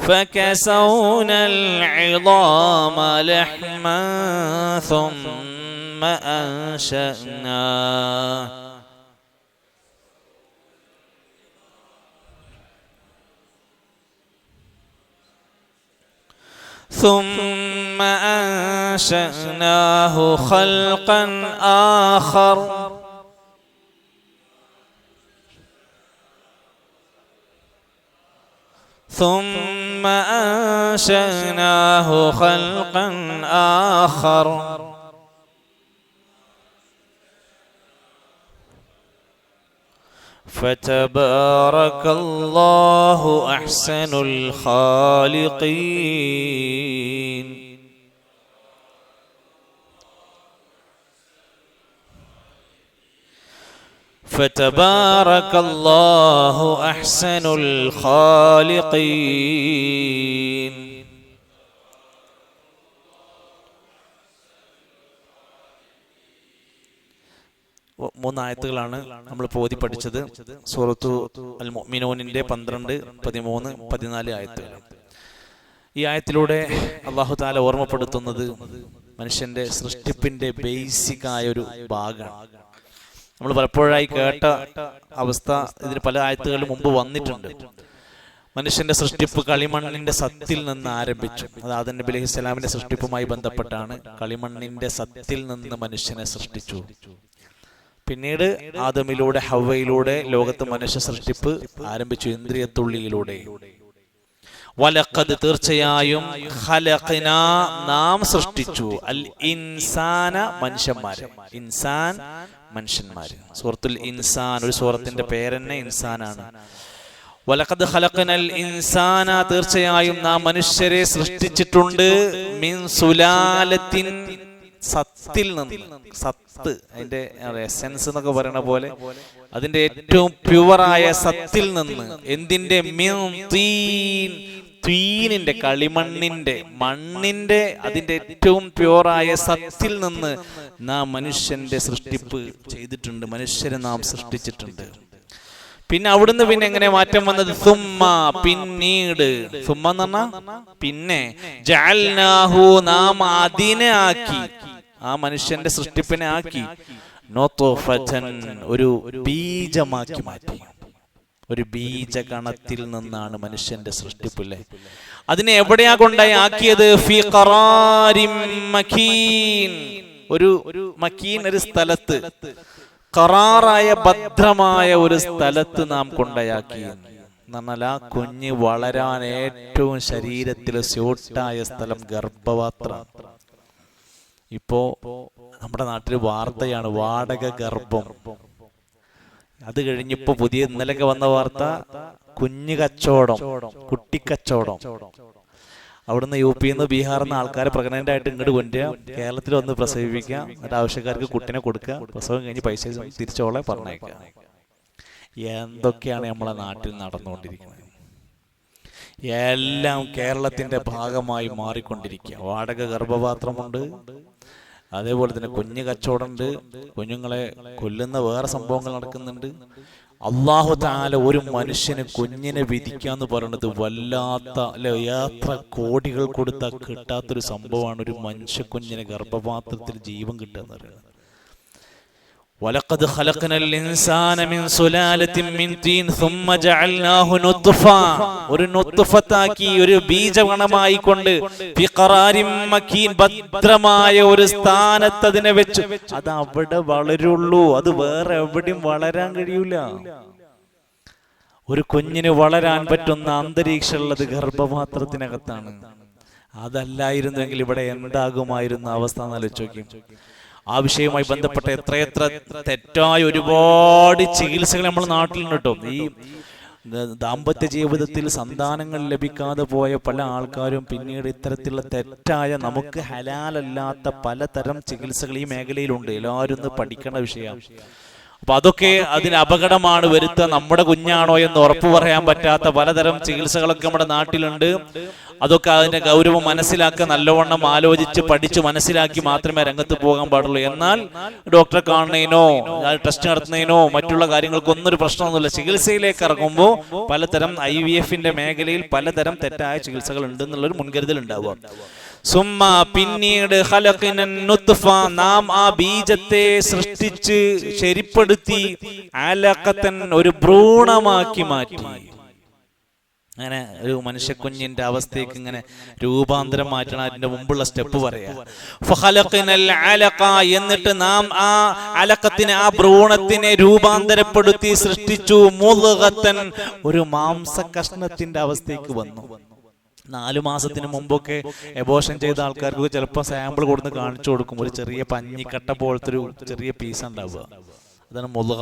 فكسونا العظام لحما ثم أنشأناه ثم أنشأناه خلقا آخر ثم أنشأناه خلقا آخر فتبارك الله أحسن الخالقين فتبارك الله أحسن الخالقين. മൂന്നായത്തുകളാണ് നമ്മൾ ഓതി പഠിച്ചത്. സൂറത്തു അൽ മുഅ്മിനൂനിന്റെ 12, 13, 14 ആയത്തുകൾ. ഈ ആയത്തിലൂടെ അല്ലാഹു തആല ഓർമ്മപ്പെടുത്തുന്നത് മനുഷ്യന്റെ സൃഷ്ടിപ്പിന്റെ ബേസിക് ആയ ഒരു ഭാഗമാണ്. നമ്മൾ പലപ്പോഴായി കേട്ട അവസ്ഥ ഇതിന് പല ആയത്തുകളിലും മുമ്പ് വന്നിട്ടുണ്ട്. മനുഷ്യന്റെ സൃഷ്ടിപ്പ് കളിമണ്ണിന്റെ സത്തിൽ നിന്ന് ആരംഭിച്ചു. അത് ആദം നബി അലൈഹിസ്സലാമിന്റെ സൃഷ്ടിപ്പുമായി ബന്ധപ്പെട്ടാണ്. കളിമണ്ണിന്റെ സത്തിൽ നിന്ന് മനുഷ്യനെ സൃഷ്ടിച്ചു. പിന്നീട് ആദമിലൂടെ ഹവ്വയിലൂടെ ലോകത്ത് മനുഷ്യ സൃഷ്ടിപ്പ് ആരംഭിച്ചു, ഇന്ദ്രിയത്തുള്ളിയിലൂടെ. വലഖദ് തീർച്ചയായും ഖലഖനാ നാം സൃഷ്ടിച്ചു അൽ ഇൻസാന മനുഷ്യന്മാരെ. ഇൻസാൻ മനുഷ്യന്മാര്. സൂറത്തുൽ ഇൻസാൻ ഒരു സൂറത്തിന്റെ പേരെന്നെ ഇൻസാനാണ്. വലഖദ് ഖലഖനൽ ഇൻസാന തീർച്ചയായും നാം മനുഷ്യരെ സൃഷ്ടിച്ചിട്ടുണ്ട് മിൻ സുലാലത്തിൻ സത്തിൽ നിന്ന്. സത്ത് അതിന്റെ എസൻസ് എന്നൊക്കെ പറയുന്ന പോലെ അതിന്റെ ഏറ്റവും പ്യുവറായ സത്തിൽ നിന്ന്. എന്തിന്റെ? മിൻ തീൻ. തീനിന്റെ കളിമണ്ണിന്റെ മണ്ണിന്റെ അതിന്റെ ഏറ്റവും പ്യുവറായ സത്തിൽ നിന്ന് നാം മനുഷ്യന്റെ സൃഷ്ടിപ്പ് ചെയ്തിട്ടുണ്ട്. മനുഷ്യരെ നാം സൃഷ്ടിച്ചിട്ടുണ്ട്. പിന്നെ അവിടുന്ന് പിന്നെ എങ്ങനെ മാറ്റം വന്നത്? സുമ്മ പിന്നീട്. സുമ്മ എന്ന് പറഞ്ഞാ പിന്നെ. ജഅൽനാഹു നാം അതിനെ ആക്കി, ആ മനുഷ്യന്റെ സൃഷ്ടിപ്പിനെ ആക്കി. നുത്ഫതൻ ഒരു ബീജമാക്കി മാറ്റി. ഒരു ബീജകണത്തിൽ നിന്നാണ് മനുഷ്യന്റെ സൃഷ്ടിപ്പില്ലേ. അതിനെ എവിടെയാ കൊണ്ടായി ആക്കിയത്? ഫീ ഖറാരിൻ മക്കീൻ. ഒരു മക്കീൻ ഒരു സ്ഥലത്ത്, ഖറാറായ ഭദ്രമായ ഒരു സ്ഥലത്ത് നാം കൊണ്ടയാക്കി. എന്നാൽ ആ കുഞ്ഞ് വളരാൻ ഏറ്റവും ശരീരത്തിൽ സ്യൂട്ടായ സ്ഥലം ഗർഭപാത്രം. ഇപ്പോ നമ്മുടെ നാട്ടിൽ വാർത്തയാണ് വാടക ഗർഭം. അത് കഴിഞ്ഞിപ്പോ പുതിയ ഇന്നലൊക്കെ വന്ന വാർത്ത കുഞ്ഞു കച്ചവടം, കുട്ടിക്കച്ചവടം. അവിടുന്ന് UP-ന്ന് ബീഹാറിന്ന് ആൾക്കാരെ പ്രഗ്നന്റ് ആയിട്ട് ഇങ്ങോട്ട് കൊണ്ടുവരിക, കേരളത്തിൽ വന്ന് പ്രസവിപ്പിക്കുക, എന്നിട്ട് ആവശ്യക്കാർക്ക് കുട്ടിനെ കൊടുക്കുക, പ്രസവം കഴിഞ്ഞ് പൈസ തിരിച്ചോളെ പറഞ്ഞേക്കുക. എന്തൊക്കെയാണ് നമ്മളെ നാട്ടിൽ നടന്നുകൊണ്ടിരിക്കുന്നത്? എല്ലാം കേരളത്തിന്റെ ഭാഗമായി മാറിക്കൊണ്ടിരിക്കുക. വാടക ഗർഭപാത്രമുണ്ട്, അതേപോലെ തന്നെ കുഞ്ഞു കച്ചവടമുണ്ട്, കുഞ്ഞുങ്ങളെ കൊല്ലുന്ന വേറെ സംഭവങ്ങൾ നടക്കുന്നുണ്ട്. അല്ലാഹു തആല ഒരു മനുഷ്യന് കുഞ്ഞിനെ വിധിക്കാന്ന് പറയുന്നത് വല്ലാത്ത അല്ലെ, എത്ര കോടികൾ കൊടുത്താൽ കിട്ടാത്തൊരു സംഭവമാണ് ഒരു മനുഷ്യ കുഞ്ഞിനെ ഗർഭപാത്രത്തിൽ ജീവൻ കിട്ടുക എന്ന് പറയുന്നത്. വലഖദ് ഖലഖനൽ ഇൻസാന മിൻ സുലാലത്തിൻ മിൻ തീൻ സുമ്മ ജഅൽനാഹു നുത്ഫ ഒരു നുത്ഫത്താക്കി, ഒരു ബീജകണമായി കൊണ്ട് ഫി ഖറാരിൻ മക്കീൻ ഭദ്രമായ ഒരു സ്ഥാനത്ത് അതിനെ വെച്ചു. അത് അവിടെ വളരുള്ളൂ, അത് വേറെ എവിടെയും വളരാൻ കഴിയൂല. ഒരു കുഞ്ഞിന് വളരാൻ പറ്റുന്ന അന്തരീക്ഷമുള്ളത് ഗർഭപാത്രത്തിനകത്താണ്. അതല്ലായിരുന്നെങ്കിൽ ഇവിടെ എന്താകുമായിരുന്ന അവസ്ഥ എന്നാലോചിച്ച് നോക്കി. ആ വിഷയവുമായി ബന്ധപ്പെട്ട എത്രയെത്ര തെറ്റായ ഒരുപാട് ചികിത്സകൾ നമ്മൾ നാട്ടിലുണ്ട് കേട്ടോ. ഈ ദാമ്പത്യ ജീവിതത്തിൽ സന്താനങ്ങൾ ലഭിക്കാതെ പോയ പല ആൾക്കാരും പിന്നീട് ഇത്തരത്തിലുള്ള തെറ്റായ, നമുക്ക് ഹലാലല്ലാത്ത പലതരം ചികിത്സകൾ ഈ മേഖലയിലുണ്ട്. എല്ലാവരും ഒന്ന് പഠിക്കേണ്ട വിഷയമാണ്. അപ്പൊ അതൊക്കെ അതിന് അപകടമാണ് വരുത്തുക. നമ്മുടെ കുഞ്ഞാണോ എന്ന് ഉറപ്പു പറയാൻ പറ്റാത്ത പലതരം ചികിത്സകളൊക്കെ നമ്മുടെ നാട്ടിലുണ്ട്. അതൊക്കെ അതിന്റെ ഗൗരവം മനസ്സിലാക്കുക, നല്ലവണ്ണം ആലോചിച്ച് പഠിച്ച് മനസ്സിലാക്കി മാത്രമേ രംഗത്ത് പോകാൻ പാടുള്ളൂ. എന്നാൽ ഡോക്ടറെ കാണുന്നതിനോ ടെസ്റ്റ് നടത്തുന്നതിനോ മറ്റുള്ള കാര്യങ്ങൾക്കൊന്നും ഒരു പ്രശ്നമൊന്നുമില്ല. ചികിത്സയിലേക്ക് ഇറങ്ങുമ്പോൾ പലതരം IVF-ന്റെ മേഖലയിൽ പലതരം തെറ്റായ ചികിത്സകൾ ഉണ്ടെന്നുള്ളൊരു മുൻകരുതൽ ഉണ്ടാവുക. സുമ്മ പിന്നീട് ഖലഖനൻ നുത്ഫ നാം ആ ബീജത്തെ സൃഷ്ടിച്ച് ശരിപ്പെടുത്തി അലഖതൻ ഒരു ഭ്രൂണമാക്കി മാറ്റി. അങ്ങനെ ഒരു മനുഷ്യക്കുഞ്ഞിന്റെ അവസ്ഥയ്ക്ക് ഇങ്ങനെ രൂപാന്തരം മാറ്റണം. അതിന്റെ മുമ്പുള്ള സ്റ്റെപ്പ് പറയാ. ഫഖലഖനൽ അലഖ എന്നിട്ട് നാം ആ അലഖത്തിനെ, ആ ഭ്രൂണത്തിനെ രൂപാന്തരപ്പെടുത്തി സൃഷ്ടിച്ചു. മുദ്ഗതൻ ഒരു മാംസകഷ്ണത്തിന്റെ അവസ്ഥയ്ക്ക് വന്നു. 4 മാസത്തിന് മുമ്പൊക്കെ എബോർഷൻ ചെയ്ത ആൾക്കാർക്ക് ചിലപ്പോൾ സാമ്പിൾ കൊടുത്ത് കാണിച്ചു കൊടുക്കും. ഒരു ചെറിയ പഞ്ഞിക്കട്ട പോലത്തെ ഒരു ചെറിയ പീസ് ഉണ്ടാവുക, അതാണ് മുദ്ഗ.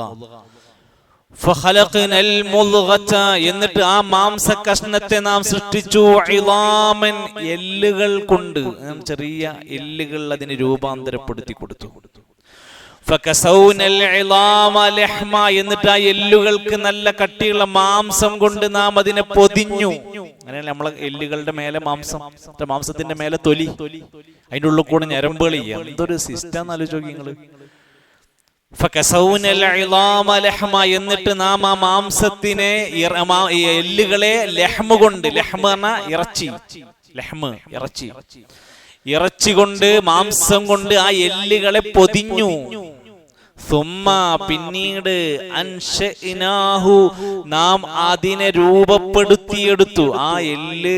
ഫഖലഖനൽ മുദ്ഗത എന്നിട്ട് ആ മാംസ കഷ്ണത്തെ നാം സൃഷ്ടിച്ചു. ഇളാമൻ എല്ലുകൾ കൊണ്ട്, ചെറിയ എല്ലുകൾ അതിന് രൂപാന്തരപ്പെടുത്തി കൊടുത്തു. ഫകസൗനൽ ഇളാമ ലഹ്മ എന്നിട്ട് ആ എല്ലുകൾക്ക് നല്ല കട്ടിയുള്ള മാംസം കൊണ്ട് നാം അതിനെ പൊതിഞ്ഞു. അങ്ങനെ നമ്മളെ എല്ലുകളുടെ മേലെ മാംസം, മാംസത്തിന്റെ മേലെ തൊലി, അതിൻ്റെ ഉള്ളിൽ കൂടെ ഞരമ്പുകൾ. എന്തൊരു സിസ്റ്റം ആലോചിച്ച് നോക്കി നിങ്ങള്. ഫകസൗനൽ ഇളാമ ലഹ്മ എന്നിട്ട് നാം ആ മാംസത്തിനെ, എല്ലുകളെ ലഹ്മ കൊണ്ട്, ലഹ്മ എന്ന ഇറച്ചി, ലഹ്മ് ഇറച്ചി കൊണ്ട്, മാംസം കൊണ്ട് ആ എല്ലുകളെ പൊതിഞ്ഞു. സുമ്മ പിന്നീട് അൻശഇനാഹു നാം അതിനെ രൂപപ്പെടുത്തിയെടുത്തു. ആ എല്ല്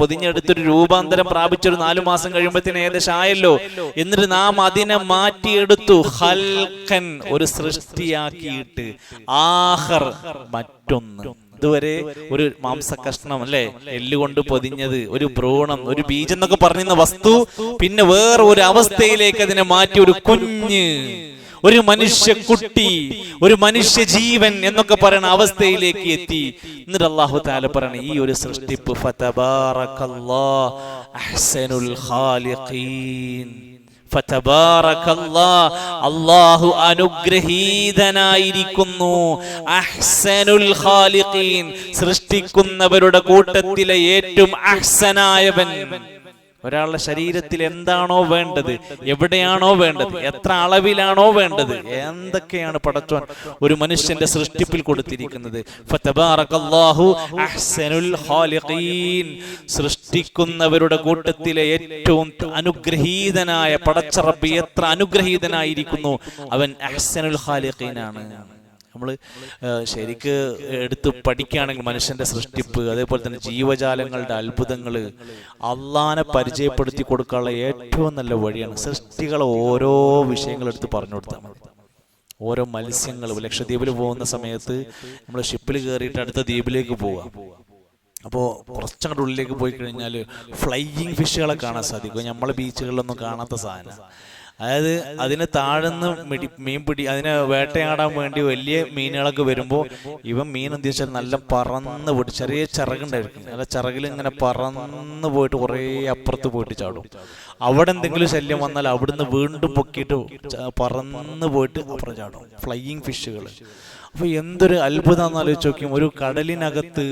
പൊതിഞ്ഞെടുത്തൊരു രൂപാന്തരം പ്രാപിച്ചൊരു 4 മാസം കഴിയുമ്പോഴത്തേന് ഏകദേശം ആയല്ലോ. എന്നിട്ട് നാം അതിനെ മാറ്റിയെടുത്തു. ഖൽഖൻ ഒരു സൃഷ്ടിയാക്കിയിട്ട്, ആഖർ മറ്റൊന്ന്. ഇതുവരെ ഒരു മാംസ കഷ്ണം അല്ലെ, എല്ലുകൊണ്ട് പൊതിഞ്ഞത്, ഒരു ഭ്രൂണം, ഒരു ബീജം എന്നൊക്കെ പറഞ്ഞിരുന്ന വസ്തു പിന്നെ വേറെ ഒരു അവസ്ഥയിലേക്ക് അതിനെ മാറ്റി. ഒരു കുഞ്ഞ്, ഒരു മനുഷ്യ കുട്ടി, ഒരു മനുഷ്യ ജീവൻ എന്നൊക്കെ പറയുന്ന അവസ്ഥയിലേക്ക് എത്തി. എന്നിട്ട് അല്ലാഹു തആല പറയണ ഈ ഒരു സൃഷ്ടിപ്പ് ഫതബാറകല്ലാഹു അഹ്സനുൽ ഖാലിഖീൻ. അല്ലാഹു അനുഗ്രഹീതനായിരിക്കുന്നു. അഹ്സനുൽ ഖാലിഖീൻ സൃഷ്ടിക്കുന്നവരുടെ കൂട്ടത്തിലെ ഏറ്റവും അഹ്സനായവൻ. ഒരാളുടെ ശരീരത്തിൽ എന്താണോ വേണ്ടത്, എവിടെയാണോ വേണ്ടത്, എത്ര അളവിലാണോ വേണ്ടത്, എന്തൊക്കെയാണ് പടച്ചോൻ ഒരു മനുഷ്യന്റെ സൃഷ്ടിപ്പിൽ കൊടുത്തിരിക്കുന്നത്. ഫതബാറകല്ലാഹു അഹ്സനുൽ ഖാലിഖീൻ സൃഷ്ടിക്കുന്നവരുടെ കൂട്ടത്തിലെ ഏറ്റവും അനുഗ്രഹീതനായ പടച്ച റബ്ബ് എത്ര അനുഗ്രഹീതനായിരിക്കുന്നു. അവൻ അഹ്സനുൽ ഖാലിഖീനാണ്. നമ്മൾ ശരിക്ക് എടുത്ത് പഠിക്കുകയാണെങ്കിൽ മനുഷ്യന്റെ സൃഷ്ടിപ്പ്, അതേപോലെ തന്നെ ജീവജാലങ്ങളുടെ അത്ഭുതങ്ങൾ അള്ളാനെ പരിചയപ്പെടുത്തി കൊടുക്കാനുള്ള ഏറ്റവും നല്ല വഴിയാണ് സൃഷ്ടികളെ ഓരോ വിഷയങ്ങൾ എടുത്ത് പറഞ്ഞു കൊടുത്താൽ മതി. ഓരോ മത്സ്യങ്ങൾ ലക്ഷദ്വീപിൽ പോകുന്ന സമയത്ത് നമ്മൾ ഷിപ്പിൽ കയറിയിട്ട് അടുത്ത ദ്വീപിലേക്ക് പോവാം. അപ്പോൾ കുറച്ചങ്ങോട്ട് ഉള്ളിലേക്ക് പോയി കഴിഞ്ഞാൽ ഫ്ലൈയിങ് ഫിഷുകളെ കാണാൻ സാധിക്കും. നമ്മളെ ബീച്ചുകളിലൊന്നും കാണാത്ത സാധനം. അതായത് അതിന് താഴ്ന്ന് മീൻപിടി, അതിനെ വേട്ടയാടാൻ വേണ്ടി വലിയ മീനുകളൊക്കെ വരുമ്പോൾ മീൻ എന്ത് വെച്ചാൽ നല്ല പറന്ന് പോയിട്ട്, ചെറിയ ചിറകുണ്ടായിരിക്കും, നല്ല ചിറകിൽ ഇങ്ങനെ പറന്ന് പോയിട്ട് കുറേ അപ്പുറത്ത് പോയിട്ട് ചാടും. അവിടെ എന്തെങ്കിലും ശല്യം വന്നാൽ അവിടുന്ന് വീണ്ടും പൊക്കിയിട്ട് പറന്ന് പോയിട്ട് അപ്പുറം ചാടും. ഫ്ലൈയിങ് ഫിഷുകൾ. അപ്പൊ എന്തൊരു അത്ഭുതമാണെന്ന് ആലോചിച്ച് നോക്കിയും. ഒരു കടലിനകത്ത്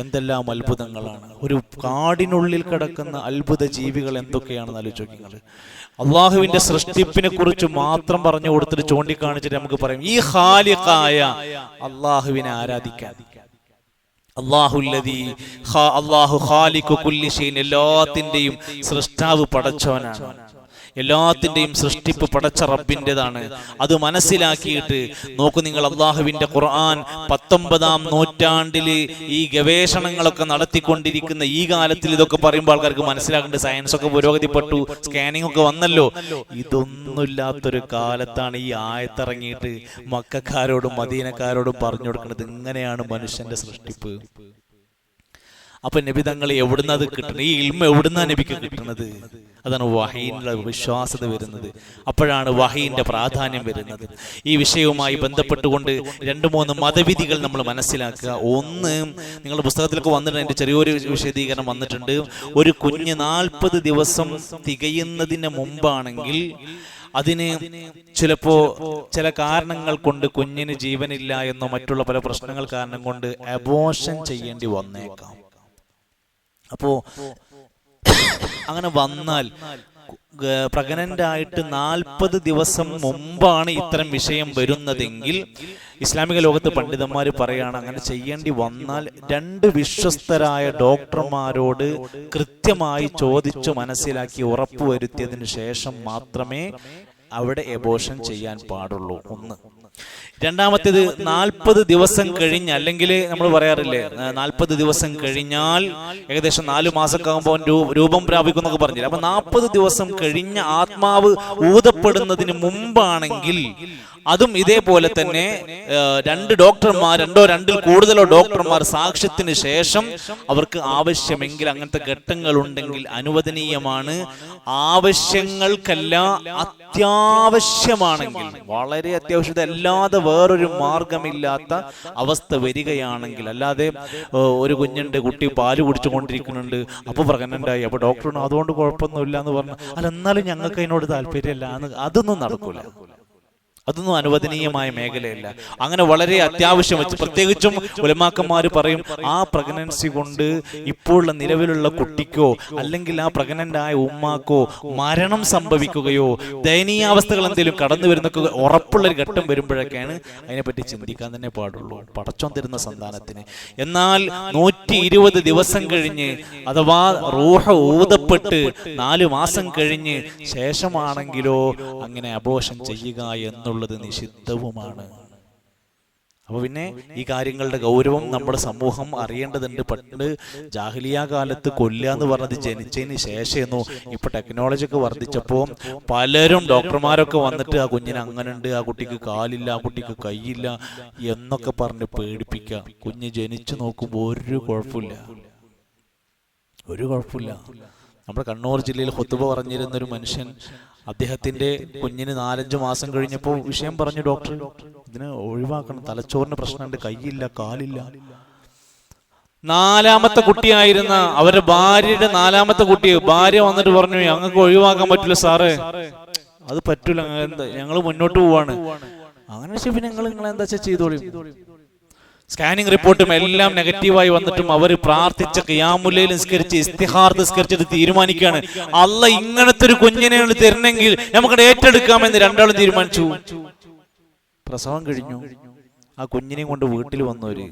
എന്തെല്ലാം അത്ഭുതങ്ങളാണ്, ഒരു കാടിനുള്ളിൽ കിടക്കുന്ന അത്ഭുത ജീവികൾ എന്തൊക്കെയാണെന്ന് ആലോചിച്ച് നോക്കിയത്. അള്ളാഹുവിന്റെ സൃഷ്ടിപ്പിനെ കുറിച്ച് മാത്രം പറഞ്ഞു കൊടുത്തിട്ട് ചൂണ്ടിക്കാണിച്ചിട്ട് നമുക്ക് പറയും ഈ ഖാലിഖായ അള്ളാഹുവിനെ ആരാധിക്കാൻ. അല്ലാഹു ഖാലിഖു കുല്ലി ഷൈഇൻ, എല്ലാത്തിന്റെയും സൃഷ്ടാവ് പടച്ചവനാണ്. എല്ലാത്തിന്റെയും സൃഷ്ടിപ്പ് പടച്ച റബ്ബിൻ്റെതാണ്. അത് മനസ്സിലാക്കിയിട്ട് നോക്കൂ നിങ്ങൾ, അള്ളാഹുവിന്റെ ഖുർആൻ 19-ാം നൂറ്റാണ്ടില് ഈ ഗവേഷണങ്ങളൊക്കെ നടത്തിക്കൊണ്ടിരിക്കുന്ന ഈ കാലത്തിൽ ഇതൊക്കെ പറയുമ്പോൾ ആൾക്കാർക്ക് മനസ്സിലാക്കേണ്ട സയൻസ് ഒക്കെ പുരോഗതിപ്പെട്ടു, സ്കാനിങ് ഒക്കെ വന്നല്ലോ. ഇതൊന്നുമില്ലാത്തൊരു കാലത്താണ് ഈ ആയത്തിറങ്ങിയിട്ട് മക്കക്കാരോടും മദീനക്കാരോടും പറഞ്ഞു കൊടുക്കുന്നത് ഇങ്ങനെയാണ് മനുഷ്യന്റെ സൃഷ്ടിപ്പ്. അപ്പൊ നബി തങ്ങൾ എവിടുന്ന് അത് കിട്ടുന്നത്? ഈ ഇൽമ എവിടുന്നാ നബിക്ക് കിട്ടുന്നത്? അതാണ് വഹീന്റെ വിശ്വാസത വരുന്നത്. അപ്പോഴാണ് വഹീന്റെ പ്രാധാന്യം വരുന്നത്. ഈ വിഷയവുമായി ബന്ധപ്പെട്ടുകൊണ്ട് 2-3 മതവിധികൾ നമ്മൾ മനസ്സിലാക്കുക. ഒന്ന്, നിങ്ങളുടെ പുസ്തകത്തിലൊക്കെ വന്നിട്ടുണ്ട്, അതിന്റെ ചെറിയൊരു വിശദീകരണം വന്നിട്ടുണ്ട്. ഒരു കുഞ്ഞ് 40 ദിവസം തികയുന്നതിന് മുമ്പാണെങ്കിൽ അതിന് ചിലപ്പോ ചില കാരണങ്ങൾ കൊണ്ട് കുഞ്ഞിന് ജീവനില്ല എന്നോ മറ്റുള്ള പല പ്രശ്നങ്ങൾ കാരണം കൊണ്ട് അബോർഷൻ ചെയ്യേണ്ടി വന്നേക്കാം. അപ്പോ അങ്ങനെ വന്നാൽ പ്രഗ്നന്റ് ആയിട്ട് 40 ദിവസം മുമ്പാണ് ഇത്തരം വിഷയം വരുന്നതെങ്കിൽ ഇസ്ലാമിക ലോകത്ത് പണ്ഡിതന്മാർ പറയാണ്, അങ്ങനെ ചെയ്യേണ്ടി വന്നാൽ 2 വിശ്വസ്തരായ ഡോക്ടർമാരോട് കൃത്യമായി ചോദിച്ചു മനസ്സിലാക്കി ഉറപ്പുവരുത്തിയതിനു ശേഷം മാത്രമേ അവിടെ എബോർഷൻ ചെയ്യാൻ പാടുള്ളൂ. ഒന്ന്. രണ്ടാമത്തേത് 40 ദിവസം കഴിഞ്ഞ്, അല്ലെങ്കിൽ നമ്മൾ പറയാറില്ലേ 40 ദിവസം കഴിഞ്ഞാൽ ഏകദേശം 4 മാസമൊക്കെ ആകുമ്പോൾ രൂപം പ്രാപിക്കും എന്നൊക്കെ പറഞ്ഞില്ല. അപ്പൊ 40 ദിവസം കഴിഞ്ഞ ആത്മാവ് ഊതപ്പെടുന്നതിന് മുമ്പാണെങ്കിൽ അതും ഇതേപോലെ തന്നെ 2 ഡോക്ടർമാർ, 2-2 കൂടുതലോ ഡോക്ടർമാർ സാക്ഷ്യത്തിന് ശേഷം അവർക്ക് ആവശ്യമെങ്കിൽ അങ്ങനത്തെ ഘട്ടങ്ങൾ ഉണ്ടെങ്കിൽ അനുവദനീയമാണ്. ആവശ്യങ്ങൾക്കല്ല, അത്യാവശ്യമാണെങ്കിൽ, വളരെ അത്യാവശ്യത അല്ലാതെ വേറൊരു മാർഗമില്ലാത്ത അവസ്ഥ വരികയാണെങ്കിൽ, അല്ലാതെ ഒരു കുഞ്ഞുണ്ട്, കുട്ടി പാല് കുടിച്ചുകൊണ്ടിരിക്കുന്നുണ്ട്, അപ്പൊ പ്രഗ്നന്റായി, അപ്പൊ ഡോക്ടറിന് അതുകൊണ്ട് കുഴപ്പമൊന്നുമില്ല എന്ന് പറഞ്ഞു, അല്ല എന്നാലും ഞങ്ങൾക്ക് അതിനോട് താല്പര്യമില്ല, അതൊന്നും നടക്കൂല. അതൊന്നും അനുവദനീയമായ മേഖലയല്ല. അങ്ങനെ വളരെ അത്യാവശ്യം വെച്ച് പ്രത്യേകിച്ചും ഉലമാക്കന്മാർ പറയും, ആ പ്രഗ്നൻസി കൊണ്ട് ഇപ്പോഴുള്ള നിലവിലുള്ള കുട്ടിക്കോ അല്ലെങ്കിൽ ആ പ്രഗ്നന്റ് ആയ ഉമ്മാക്കോ മരണം സംഭവിക്കുകയോ ദയനീയാവസ്ഥകൾ എന്തെങ്കിലും കടന്നു വരുന്നൊക്കെ ഉറപ്പുള്ളൊരു ഘട്ടം വരുമ്പോഴൊക്കെയാണ് അതിനെപ്പറ്റി ചിന്തിക്കാൻ തന്നെ പാടുള്ളൂ, പടച്ചോൻ തരുന്ന സന്താനത്തിന്. എന്നാൽ 120 ദിവസം കഴിഞ്ഞ് അഥവാ റൂഹ് ഊതപ്പെട്ട് 4 മാസം കഴിഞ്ഞ് ശേഷമാണെങ്കിലോ അങ്ങനെ അബോർഷൻ ചെയ്യുക എന്നുള്ളത് നിഷിദ്ധവുമാണ്. അപ്പൊ പിന്നെ ഈ കാര്യങ്ങളുടെ ഗൗരവം നമ്മുടെ സമൂഹം അറിയേണ്ടതുണ്ട്. പണ്ട് ജാഹിലിയ കാലത്ത് കൊല്ലുക എന്ന് പറഞ്ഞത് ജനിച്ചതിന് ശേഷമായിരുന്നു. ഇപ്പൊ ടെക്നോളജി ഒക്കെ വർദ്ധിച്ചപ്പോൾ പലരും ഡോക്ടർമാരൊക്കെ വന്നിട്ട് ആ കുഞ്ഞിന് അങ്ങനുണ്ട്, ആ കുട്ടിക്ക് കാലില്ല, ആ കുട്ടിക്ക് കൈയില്ല എന്നൊക്കെ പറഞ്ഞ് പേടിപ്പിക്കുക. കുഞ്ഞ് ജനിച്ചു നോക്കുമ്പോൾ ഒരു കുഴപ്പമില്ല. നമ്മുടെ കണ്ണൂർ ജില്ലയിൽ ഖുതുബ പറഞ്ഞിരുന്ന ഒരു മനുഷ്യൻ, അദ്ദേഹത്തിന്റെ കുഞ്ഞിന് 4-5 മാസം കഴിഞ്ഞപ്പോൾ വിഷയം പറഞ്ഞു, ഡോക്ടർ ഇതിന് ഒഴിവാക്കണം, തലച്ചോറിന് പ്രശ്നമുണ്ട്, കൈയില്ല, കാലില്ല. 4ാമത്തെ കുട്ടിയായിരുന്ന അവരുടെ ഭാര്യയുടെ 4ാമത്തെ കുട്ടി, ഭാര്യ വന്നിട്ട് പറഞ്ഞു, ഞങ്ങൾക്ക് ഒഴിവാക്കാൻ പറ്റില്ല സാറേ, അത് പറ്റൂല, ഞങ്ങൾ മുന്നോട്ട് പോവാണ്. അങ്ങനെ പിന്നെ നിങ്ങൾ എന്താ ചെയ്തോളി. സ്കാനിങ് റിപ്പോർട്ടും എല്ലാം നെഗറ്റീവായി വന്നിട്ടും അവർ പ്രാർത്ഥിച്ച ഖിയാമുൽ ലൈൽ നിസ്കരിച്ച് ഇസ്തിഖാർ നിസ്കരിച്ചിട്ട് തീരുമാനിക്കുകയാണ്, അല്ലാഹ് ഇങ്ങനത്തെ ഒരു കുഞ്ഞിനെ തരണമെങ്കിൽ നമുക്ക് ഏറ്റെടുക്കാമെന്ന് രണ്ടാളും തീരുമാനിച്ചു. പ്രസവം കഴിഞ്ഞു. ആ കുഞ്ഞിനെയും കൊണ്ട് വീട്ടിൽ വന്നവര്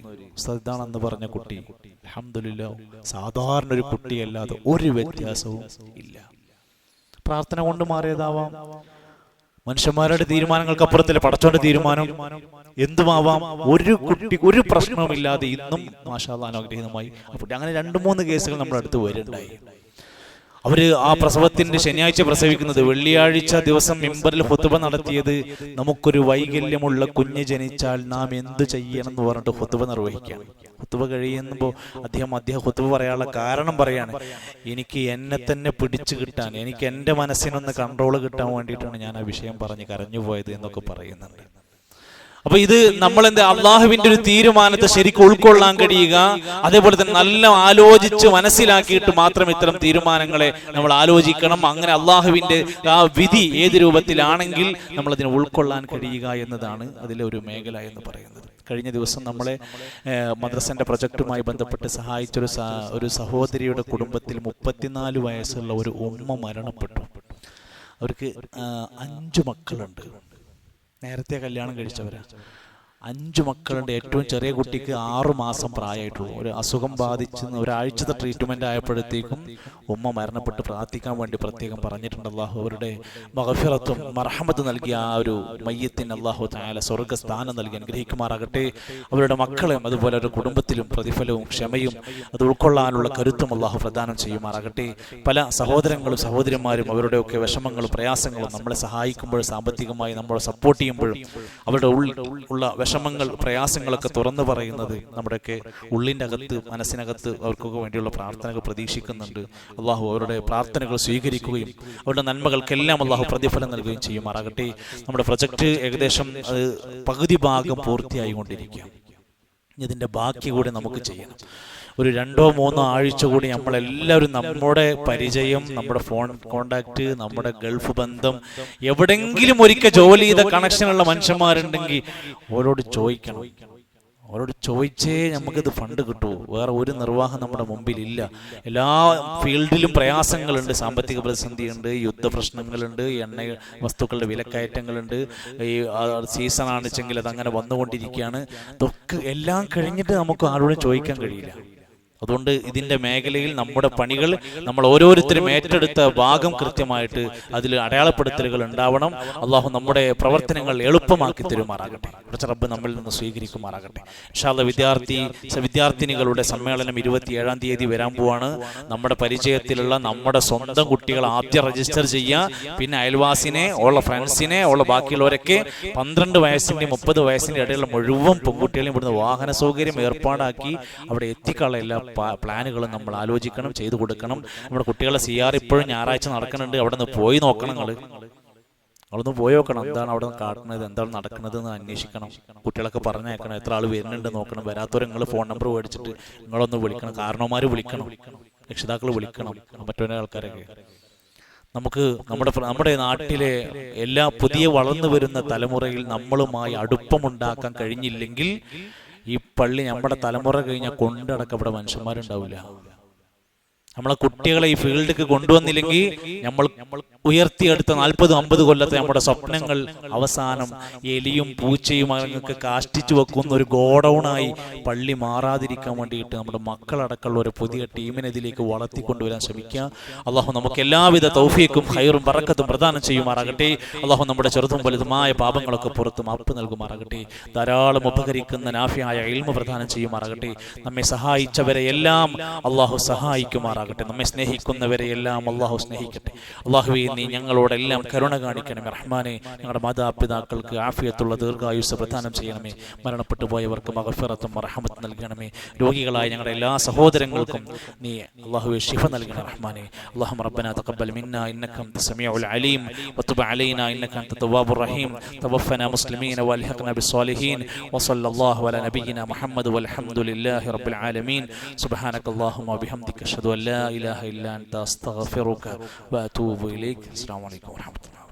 സദ്ദാണെന്ന് പറഞ്ഞ കുട്ടി അൽഹംദുലില്ലാഹ് സാധാരണ ഒരു കുട്ടിയല്ലാതെ ഒരു വ്യത്യാസവും ഇല്ല. പ്രാർത്ഥന കൊണ്ട് മാറിയതാവാം, മനുഷ്യന്മാരുടെ തീരുമാനങ്ങൾക്ക് അപ്പുറത്തില്ല പടച്ചോന്റെ തീരുമാനം, എന്തുമാവാം. ഒരു കുട്ടി ഒരു പ്രശ്നവുമില്ലാതെ ഇന്നും മാഷാ അല്ലാഹ് അനുഗ്രഹീതമായി. അപ്പോൾ അങ്ങനെ 2-3 കേസുകൾ നമ്മുടെ അടുത്ത് വരുന്നുണ്ടായി. അവര് ആ പ്രസവത്തിന്റെ ശനിയാഴ്ച പ്രസവിക്കുന്നത്, വെള്ളിയാഴ്ച ദിവസം മിമ്പറിൽ ഖുതുബ നടത്തിയത്, നമുക്കൊരു വൈകല്യമുള്ള കുഞ്ഞ് ജനിച്ചാൽ നാം എന്ത് ചെയ്യണം എന്ന് പറഞ്ഞിട്ട് ഖുതുബ നിർവഹിക്കുകയാണ്. ഖുതുബ കഴിയുമ്പോൾ അദ്ദേഹം ഖുതുബ പറയാനുള്ള കാരണം പറയാണ്, എനിക്ക് എന്നെ തന്നെ പിടിച്ചു കിട്ടാൻ, എനിക്ക് എൻ്റെ മനസ്സിനൊന്ന് കൺട്രോൾ കിട്ടാൻ വേണ്ടിയിട്ടാണ് ഞാൻ ആ വിഷയം പറഞ്ഞ് കരഞ്ഞുപോയത് എന്നൊക്കെ പറയുന്നുണ്ട്. അപ്പൊ ഇത് നമ്മളെന്താ അള്ളാഹുവിന്റെ ഒരു തീരുമാനത്തെ ശരിക്കും ഉൾക്കൊള്ളാൻ കഴിയുക, അതേപോലെ തന്നെ നല്ല ആലോചിച്ച് മനസ്സിലാക്കിയിട്ട് മാത്രം ഇത്തരം തീരുമാനങ്ങളെ നമ്മൾ ആലോചിക്കണം. അങ്ങനെ അള്ളാഹുവിന്റെ ആ വിധി ഏത് രൂപത്തിലാണെങ്കിൽ നമ്മൾ അതിനെ ഉൾക്കൊള്ളാൻ കഴിയുക എന്നതാണ് അതിലെ ഒരു മേഖല എന്ന് പറയുന്നത്. കഴിഞ്ഞ ദിവസം നമ്മളെ മദ്രസന്റെ പ്രൊജക്റ്റുമായി ബന്ധപ്പെട്ട് സഹായിച്ചൊരു ഒരു സഹോദരിയുടെ കുടുംബത്തിൽ 34 വയസ്സുള്ള ഒരു ഉമ്മ മരണപ്പെട്ടു. അവർക്ക് 5 മക്കളുണ്ട്. നേരത്തെ കല്യാണം കഴിച്ചവരാ. 5 മക്കളുണ്ട്. ഏറ്റവും ചെറിയ കുട്ടിക്ക് 6 മാസം പ്രായമായിട്ടുള്ളൂ. ഒരു അസുഖം ബാധിച്ച് ഒരാഴ്ചത്തെ ട്രീറ്റ്മെന്റ് ആയപ്പോഴത്തേക്കും ഉമ്മ മരണപ്പെട്ട് പ്രാർത്ഥിക്കാൻ വേണ്ടി പ്രത്യേകം പറഞ്ഞിട്ടുണ്ട്. അള്ളാഹു അവരുടെ മഗ്ഫിറത്തും മർഹമത്തും നൽകിയ ആ ഒരു മയ്യത്തിന് അള്ളാഹു തആല സ്വർഗ്ഗസ്ഥാനം നൽകി അനുഗ്രഹിക്കുമാറാകട്ടെ. അവരുടെ മക്കളെയും അതുപോലെ അവരുടെ കുടുംബത്തിലും പ്രതിഫലവും ക്ഷമയും അത് ഉൾക്കൊള്ളാനുള്ള കരുത്തും അള്ളാഹു പ്രദാനം ചെയ്യുമാറാകട്ടെ. പല സഹോദരങ്ങളും സഹോദരിമാരും അവരുടെയൊക്കെ വിഷമങ്ങളും പ്രയാസങ്ങളും നമ്മളെ സഹായിക്കുമ്പോഴും സാമ്പത്തികമായി നമ്മളെ സപ്പോർട്ട് ചെയ്യുമ്പോഴും അവരുടെ ഉള്ള വിഷമങ്ങൾ പ്രയാസങ്ങളൊക്കെ തുറന്നു പറയുന്നത് നമ്മുടെയൊക്കെ ഉള്ളിൻ്റെ അകത്ത് മനസ്സിനകത്ത് അവർക്കൊക്കെ വേണ്ടിയുള്ള പ്രാർത്ഥനകൾ പ്രതീക്ഷിക്കുന്നുണ്ട്. അള്ളാഹു അവരുടെ പ്രാർത്ഥനകൾ സ്വീകരിക്കുകയും അവരുടെ നന്മകൾക്കെല്ലാം അള്ളാഹു പ്രതിഫലം നൽകുകയും ചെയ്യുമാറാകട്ടെ. നമ്മുടെ പ്രൊജക്റ്റ് ഏകദേശം പകുതി ഭാഗം പൂർത്തിയായി കൊണ്ടിരിക്കുക. ഇതിൻ്റെ ബാക്കി കൂടെ നമുക്ക് ചെയ്യണം. ഒരു 2-3 ആഴ്ച കൂടി നമ്മളെല്ലാവരും നമ്മുടെ പരിചയം, നമ്മുടെ ഫോൺ കോണ്ടാക്ട്, നമ്മുടെ ഗൾഫ് ബന്ധം, എവിടെങ്കിലും ഒരിക്കൽ ജോലി ചെയ്ത കണക്ഷനുള്ള മനുഷ്യന്മാരുണ്ടെങ്കിൽ അവരോട് ചോദിക്കണം. അവരോട് ചോദിച്ചേ നമുക്കിത് ഫണ്ട് കിട്ടുമോ. വേറെ ഒരു നിർവാഹം നമ്മുടെ മുമ്പിൽ ഇല്ല. എല്ലാ ഫീൽഡിലും പ്രയാസങ്ങളുണ്ട്. സാമ്പത്തിക പ്രതിസന്ധിയുണ്ട്, യുദ്ധപ്രശ്നങ്ങളുണ്ട്, എണ്ണ വസ്തുക്കളുടെ വിലക്കയറ്റങ്ങളുണ്ട്, ഈ സീസൺ ആണെച്ചെങ്കിൽ അതങ്ങനെ വന്നുകൊണ്ടിരിക്കുകയാണ്. ഇതൊക്കെ എല്ലാം കഴിഞ്ഞിട്ട് നമുക്ക് ആരോടും ചോദിക്കാൻ കഴിയില്ല. അതുകൊണ്ട് ഇതിൻ്റെ മേഖലയിൽ നമ്മുടെ പണികൾ നമ്മൾ ഓരോരുത്തരും ഏറ്റെടുത്ത ഭാഗം കൃത്യമായിട്ട് അതിൽ അടയാളപ്പെടുത്തലുകൾ ഉണ്ടാവണം. അള്ളാഹു നമ്മുടെ പ്രവർത്തനങ്ങൾ എളുപ്പമാക്കി തരുമാറാകട്ടെ. റബ്ബ് നമ്മിൽ നിന്ന് സ്വീകരിക്കുമാറാകട്ടെ. ഇൻഷാ അല്ലാഹ് വിദ്യാർത്ഥിനികളുടെ സമ്മേളനം 27-ാം തീയതി വരാൻ പോവാണ്. നമ്മുടെ പരിചയത്തിലുള്ള നമ്മുടെ സ്വന്തം കുട്ടികൾ ആദ്യം രജിസ്റ്റർ ചെയ്യുക. പിന്നെ അയൽവാസിനെ, ഉള്ള ഫ്രണ്ട്സിനെ, ഉള്ള ബാക്കിയുള്ളവരൊക്കെ 12 വയസ്സിൻ്റെയും 30 വയസ്സിൻ്റെ ഇടയിലുള്ള മുഴുവൻ പെൺകുട്ടികളെയും ഇവിടുന്ന് വാഹന സൗകര്യം ഏർപ്പാടാക്കി അവിടെ എത്തിക്കാനുള്ള എല്ലാ പ്ലാനുകളും നമ്മൾ ആലോചിക്കണം, ചെയ്തു കൊടുക്കണം. നമ്മുടെ കുട്ടികളെ CR ഇപ്പോഴും ഞായറാഴ്ച നടക്കുന്നുണ്ട്. അവിടെ നിന്ന് പോയി നോക്കണം. നിങ്ങളൊന്ന് പോയി നോക്കണം, എന്താണ് അവിടെ കാണുന്നത്, എന്താണ് നടക്കുന്നത് എന്ന് അന്വേഷിക്കണം. കുട്ടികളൊക്കെ പറഞ്ഞേക്കണം, എത്ര ആൾ വരുന്നുണ്ട് നോക്കണം. വരാത്തവരെ നിങ്ങൾ ഫോൺ നമ്പർ മേടിച്ചിട്ട് നിങ്ങളൊന്ന് വിളിക്കണം. കാരണവന്മാർ വിളിക്കണം, രക്ഷിതാക്കൾ വിളിക്കണം, മറ്റൊരു ആൾക്കാരൊക്കെ. നമുക്ക് നമ്മുടെ നാട്ടിലെ എല്ലാ പുതിയ വളർന്നു വരുന്ന തലമുറയിൽ നമ്മളുമായി അടുപ്പമുണ്ടാക്കാൻ കഴിഞ്ഞില്ലെങ്കിൽ ഈ പള്ളി നമ്മുടെ തലമുറ കഴിഞ്ഞാൽ കൊണ്ടടക്കം ഇവിടെ മനുഷ്യന്മാരുണ്ടാവില്ല. നമ്മളെ കുട്ടികളെ ഈ ഫീൽഡിലേക്ക് കൊണ്ടുവന്നില്ലെങ്കിൽ നമ്മൾ ഉയർത്തിയെടുത്ത 40-50 കൊല്ലത്തെ നമ്മുടെ സ്വപ്നങ്ങൾ അവസാനം എലിയും പൂച്ചയും അങ്ങനെയൊക്കെ കാഷ്ടിച്ചു വെക്കുന്ന ഒരു ഗോഡൌണായി പള്ളി മാറാതിരിക്കാൻ വേണ്ടിയിട്ട് നമ്മുടെ മക്കളടക്കമുള്ള ഒരു പുതിയ ടീമിനെ ഇതിലേക്ക് വളർത്തിക്കൊണ്ടുവരാൻ ശ്രമിക്കുക. അള്ളാഹു നമുക്ക് എല്ലാവിധ തൗഫീക്കും ഖൈറും ബറക്കത്തും പ്രദാനം ചെയ്യുമാറാകട്ടെ. അള്ളാഹു നമ്മുടെ ചെറുതും വലുതുമായ പാപങ്ങളൊക്കെ പുറത്ത് മാപ്പ് നൽകുമാറാകട്ടെ. ധാരാളം ഉപകരിക്കുന്ന നാഫിയായ ഇൽമ പ്രദാനം ചെയ്യുമാറാകട്ടെ. നമ്മെ സഹായിച്ചവരെ എല്ലാം അള്ളാഹു സഹായിക്കുമാറാകട്ടെ. നമ്മെ സ്നേഹിക്കുന്നവരെ എല്ലാം അള്ളാഹു സ്നേഹിക്കട്ടെ. അള്ളാഹുവേ, നീ ഞങ്ങളോടെല്ലാം കരുണ കാണിക്കണമേ റഹ്മാനെ. ഞങ്ങളുടെ മാതാപിതാക്കൾക്ക് ആഫിയത്തുള്ള ദീർഘായുസ്സ് പ്രദാനം ചെയ്യണമേ. മരണപ്പെട്ടു പോയവർക്ക് മഗ്ഫിറത്തും റഹ്മത്തും നൽകണമേ. രോഗികളായ ഞങ്ങളുടെ എല്ലാ സഹോദരങ്ങൾക്കും നീ അള്ളാഹുവേ ശിഫ നൽകണമേ റഹ്മാനെ. اللهم ربنا تقبل منا إنك أنت السميع العليم وتب علينا إنك أنت التواب الرحيم. توفنا مسلمين والحقنا بالصالحين. وصلى الله على نبينا محمد والحمد لله رب العالمين. سبحانك اللهم وبحمدك أشهد أن لا إله إلا أنت أستغفرك وأتوب إليك. السلام عليكم ورحمة الله.